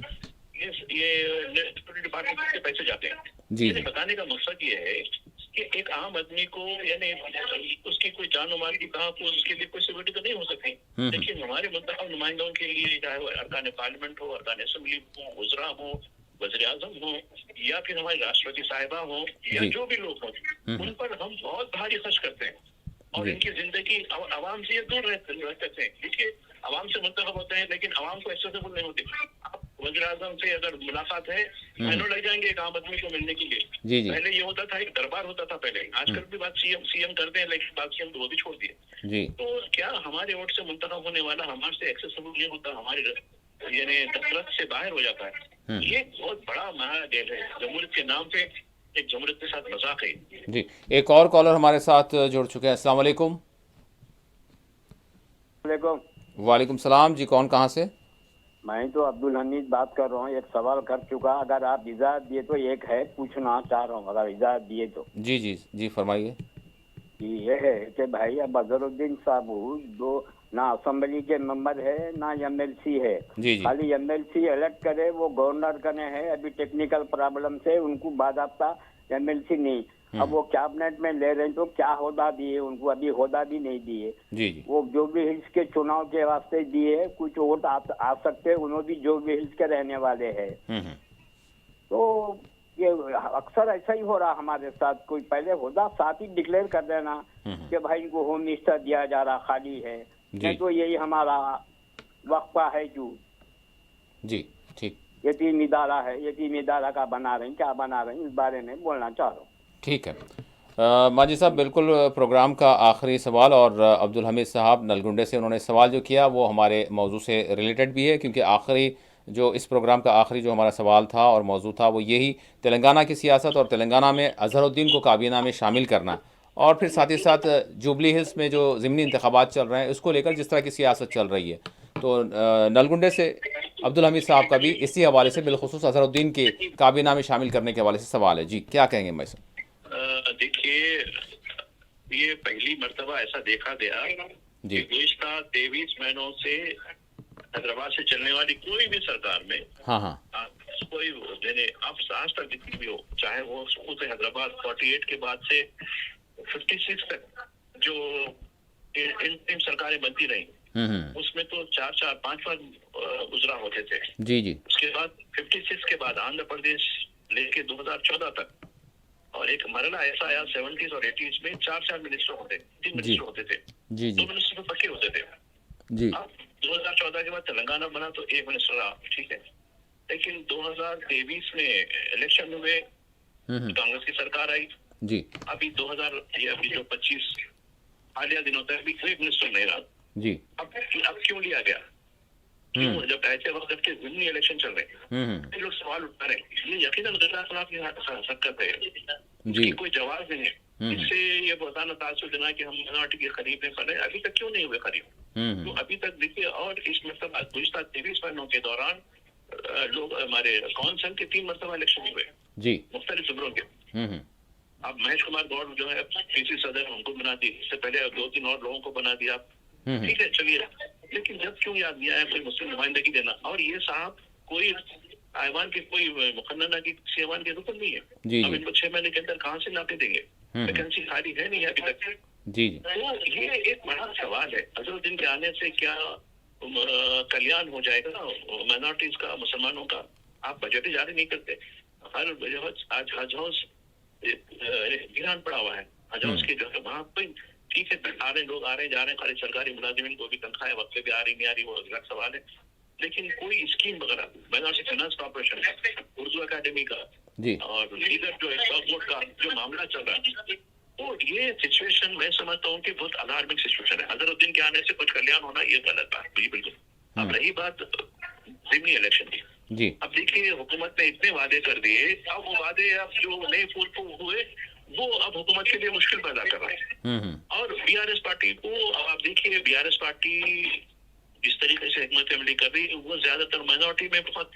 ये सिक्योरिटी डिपार्टमेंट के पैसे जाते हैं। जी बताने का मकसद ये है कि एक आम आदमी को, यानी उसकी उसकी कोई जानो माल की कहाँ को उसके लिए कोई सिक्योरिटी तो नहीं हो सकती। लेकिन हमारे मुंतखब नुमाइंदों के लिए, चाहे वो अरकान पार्लियामेंट हो, अरकान असेंबली हो, वज़रा हो, वज़ीर आज़म हो, या फिर हमारी राष्ट्रपति साहिबा हो, या जो भी लोग हों, उन पर हम बहुत भारी खर्च करते हैं और इनकी जिंदगी आवाम से ये दूर रहते हैं। देखिए, आवाम से मुंतखब होते हैं लेकिन आवाम को एक्सेसिबल नहीं होती। आप वज़ीर आज़म से अगर मुलाकात है, महीनों लग जाएंगे एक आम आदमी को मिलने के लिए। जी जी पहले ये होता था, एक दरबार होता था पहले। आजकल भी बात सीएम करते हैं, लेकिन बात सीएम तो वो भी छोड़ दिए। जी तो क्या हमारे वोट से मुंतखब होने वाला हमारे से एक्सेसिबल नहीं होता, हमारे यानी दस्तरत से बाहर हो जाता है। ये बहुत बड़ा महाजेल है। जमहूरियत के नाम पे एक जमहूरियत के साथ मजाक है। जी। एक और कॉलर हमारे साथ जुड़ चुके हैं। अस्सलाम वालेकुम। वालेकुम सलाम जी, कौन कहाँ से? मैं तो अब्दुल हमीद बात कर रहा हूँ। एक सवाल कर चुका, अगर आप इजाज़त दिए तो एक है पूछना चाह रहा हूँ, अगर इजाज़त दिए तो। जी जी जी, फरमाइए। ये है कि भाई अब अजहरुद्दीन साहब दो ना असेंबली के मेंबर है ना एमएलसी है। जी जी खाली एमएलसी इलेक्ट करे, वो गवर्नर कने है। अभी टेक्निकल प्रॉब्लम से उनको बाकायदा एमएलसी नहीं। अब वो कैबिनेट में ले रहे हैं तो क्या होदा दिए उनको, अभी होदा भी नहीं दिए। जी जी वो जो भी हिल्स के चुनाव के वास्ते दिए, कुछ वोट आ सकते, उन्होंने भी जो भी हिल्स के रहने वाले हैं। तो ये अक्सर ऐसा ही हो रहा हमारे साथ। कोई पहले होदा साथ ही डिक्लेयर कर देना कि भाई इनको होम मिनिस्टर दिया जा रहा, खाली है, नहीं तो यही हमारा वक्फा है जो जी ठीक यतीम इदारा है, यतीम इदारा का बना रहे हैं, क्या बना रहे हैं, इस बारे में बोलना चाह रहा हूँ। ठीक है। माजी साहब, बिल्कुल प्रोग्राम का आखिरी सवाल, और अब्दुल हमीद साहब नलगुंडे से उन्होंने सवाल जो किया वो हमारे मौजू से रिलेटेड भी है, क्योंकि आखिरी जो इस प्रोग्राम का आखिरी जो हमारा सवाल था और मौजू था वो यही तेलंगाना की सियासत और तेलंगाना में अजहरुद्दीन को काबीना में शामिल करना, और फिर साथ ही साथ जुबली हिल्स में जो ज़िमनी इंतखाबात चल रहे हैं उसको लेकर जिस तरह की सियासत चल रही है। तो नलगुंडे से अब्दुल हमीद साहब का भी इसी हवाले से बिलखुसूस अजहरुद्दीन के काबीना में शामिल करने के हवाले से सवाल है। जी, क्या कहेंगे भाई साहब? देखिए, ये पहली मर्तबा ऐसा देखा गया जी। कि गुज़िश्ता 23 महीनों से हैदराबाद से चलने वाली कोई भी सरकार में, हाँ हाँ कोई आप आज तक जितनी भी हो, चाहे वो हैदराबाद 48 के बाद से 56 तक जो इन सरकारें बनती रही, उसमें तो 4-4, 5-5 गुजरा होते थे। जी जी। उसके बाद 56 के बाद आंध्र प्रदेश लेके 2014 तक, और एक मरला ऐसा आया 70s और 80s में 4 मिनिस्टर होते, 3 मिनिस्टर होते थे। जी जी 2 मिनिस्टर तो पक्के होते थे। जी। अब 2014 के बाद तेलंगाना बना तो 1 मिनिस्टर रहा, ठीक है। लेकिन 2023 में इलेक्शन हुए, कांग्रेस की सरकार आई। जी। अभी 2025 हालिया दिनों तक भी कोई मिनिस्टर नहीं रहा। जी। अब क्यों लिया गया? क्यों? जब ऐसे वक्त जबकि ज़िमनी इलेक्शन चल रहे हैं, लोग सवाल उठा रहे हैं। ये यकीनन गैर अखलाकी हरकत है, इसकी कोई जवाब नहीं है। इससे ये बताना तासुर देना कि हम मिनॉरिटी के करीब हैं, पर अभी तक क्यों नहीं हुए करीब? तो अभी तक देखिए, और इस मरतबा गुज़िश्ता 23 महीनों के दौरान लोग हमारे काउंसिल के 3 मरतबा इलेक्शन हुए जी मुख्तलिफ ज़िमरों के। अब महेश कुमार गौड़ जो है पीसी सदर, उनको बना दी, इससे पहले 2-3 और लोगों को बना दिया। ठीक है, चलिए, लेकिन जब क्यों याद नहीं आया कोई मुस्लिम नुमाइंदगी देना? और ये साहब कोई ऐवान के, कोई मुकन्नना की किसी ऐवान के रुकन नहीं है। अब इनको 6 महीने के अंदर कहाँ से नापे देंगे? वैकेंसी खाली है नहीं अभी तक। जी जी। तो ये एक बड़ा सवाल है, अजहरुद्दीन के आने से क्या कल्याण हो जाएगा माइनॉरिटीज का, मुसलमानों का? आप बजट ही जारी नहीं करते। हर आज हज हाउस ईरान पड़ा हुआ है। हज हाउस के जो है वहाँ कोई, ठीक है, आ रहे लोग, आ रहे जा रहे हैं, खाली सरकारी मुलाजिमिन को भी तनख्वाहें वक्त पे भी आ रही नहीं आ रही, वो अलग सवाल है। लेकिन कोई स्कीम वगैरह, minority finance corporation, Urdu academy का और लीडर जो है बोर्ड का जो मामला चल रहा है, तो ये सिचुएशन मैं समझता हूँ कि बहुत अलार्मिंग सिचुएशन है। अजहरुद्दीन के आने से कुछ कल्याण होना ये गलत बात, बिल्कुल। अब रही बात ज़िमनी इलेक्शन की, जी। अब देखिए, हुकूमत ने इतने वादे कर दिए, अब वो वादे अब जो नए फूल हुए वो अब हुकूमत के लिए मुश्किल पैदा कर रहे हैं। और बीआरएस पार्टी को, अब आप देखिए, बीआरएस पार्टी जिस तरीके से हिकमत अमली कर रही है, वो ज्यादातर माइनॉरिटी में बहुत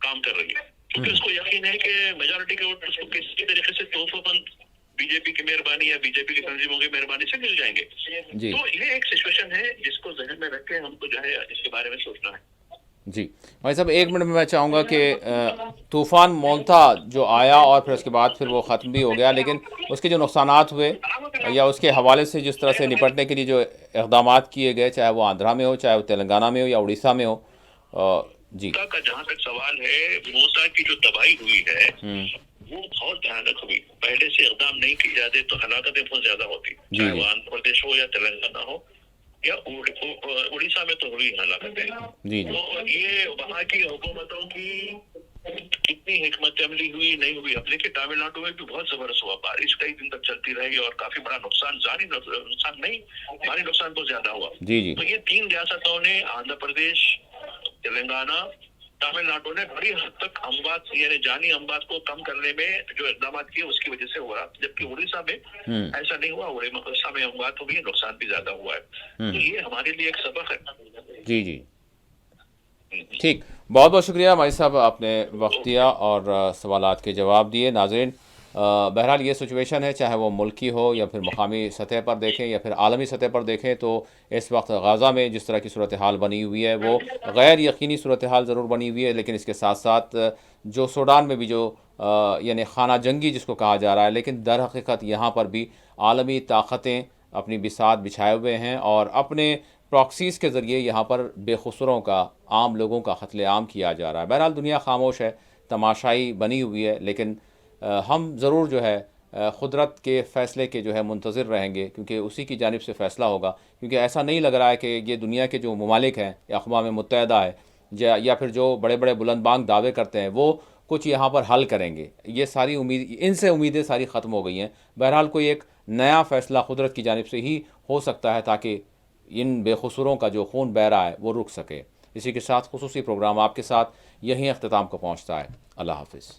काम कर रही है, क्योंकि उसको यकीन है कि मेजोरिटी के वोट उसको किसी तरीके से तोहफाबंद बीजेपी की मेहरबानी या बीजेपी की तंजीमों की मेहरबानी से मिल जाएंगे। तो ये एक सिचुएशन है जिसको जहन में रख के हमको जो है इसके बारे में सोचना है। जी भाई साहब, 1 मिनट में मैं चाहूँगा कि तूफ़ान मोंथा जो आया और फिर उसके बाद फिर वो ख़त्म भी हो गया, लेकिन उसके जो नुकसानात हुए या उसके हवाले से जिस तरह से निपटने के लिए जो इक़दाम किए गए, चाहे वो आंध्रा में हो, चाहे वो तेलंगाना में हो या उड़ीसा में हो। जी। का जहाँ तक सवाल है, मोसा की जो तबाही हुई है वो बहुत भयानक हुई। पहले से इक़दाम नहीं की जाते तो हलाकतें बहुत ज्यादा होती, चाहे वो आंध्र प्रदेश हो या तेलंगाना हो या उड़ीसा में तो हुई हलाकतें। जी। तो ये वहाँ की हुकूमतों की कितनी हिकमत अमली हुई नहीं हुई। अब देखिए तमिलनाडु में भी बहुत जबरदस्त हुआ, बारिश कई दिन तक चलती रही और काफी बड़ा नुकसान, जानी नुकसान नहीं, भारी नुकसान बहुत ज्यादा हुआ। जी जी। तो ये 3 रियासतों ने, आंध्र प्रदेश, तेलंगाना, तमिलनाडु ने बड़ी हद तक अमवात यानी जानी अमवात को कम करने में जो इकदाम किए उसकी वजह से हुआ, जबकि उड़ीसा में ऐसा नहीं हुआ। उड़ीसा में अमवात हुई, नुकसान भी ज्यादा हुआ है। तो ये हमारे लिए एक सबक है। जी जी, ठीक। बहुत बहुत शुक्रिया भाई साहब, आपने वक्त दिया और सवालात के जवाब दिए। नाज़रीन, बहरहाल ये सिचुएशन है, चाहे वो मुल्की हो या फिर मकामी सतह पर देखें या फिर आलमी सतह पर देखें, तो इस वक्त गाज़ा में जिस तरह की सूरत हाल बनी हुई है वो गैर यकीनी सूरत हाल ज़रूर बनी हुई है, लेकिन इसके साथ साथ जो सूडान में भी जो यानी खाना जंगी जिसको कहा जा रहा है, लेकिन दर हकीकत यहाँ पर भी आलमी ताकतें अपनी बिसात बिछाए हुए हैं और अपने प्रॉक्सीज़ के ज़रिए यहाँ पर बेखुसरों का, आम लोगों का कत्लेआम किया जा रहा है। बहरहाल दुनिया खामोश है, तमाशाई बनी हुई है, लेकिन हम ज़रूर जो है क़ुदरत के फ़ैसले के जो है मुंतज़िर रहेंगे, क्योंकि उसी की जानिब से फ़ैसला होगा। क्योंकि ऐसा नहीं लग रहा है कि ये दुनिया के जो ममालिक हैं या अक़वाम मुत्तहिदा है या फिर जो बड़े बड़े बुलंदबांग दावे करते हैं वो कुछ यहाँ पर हल करेंगे। ये सारी इनसे उम्मीदें सारी ख़त्म हो गई हैं। बहरहाल कोई एक नया फ़ैसला क़ुदरत की जानिब से ही हो सकता है ताकि इन बेखुसूरों का जो खून बह रहा है वो रुक सके। इसी के साथ खुसूसी प्रोग्राम आपके साथ यहीं अख्तिताम को पहुँचता है। अल्लाह हाफ़िज़।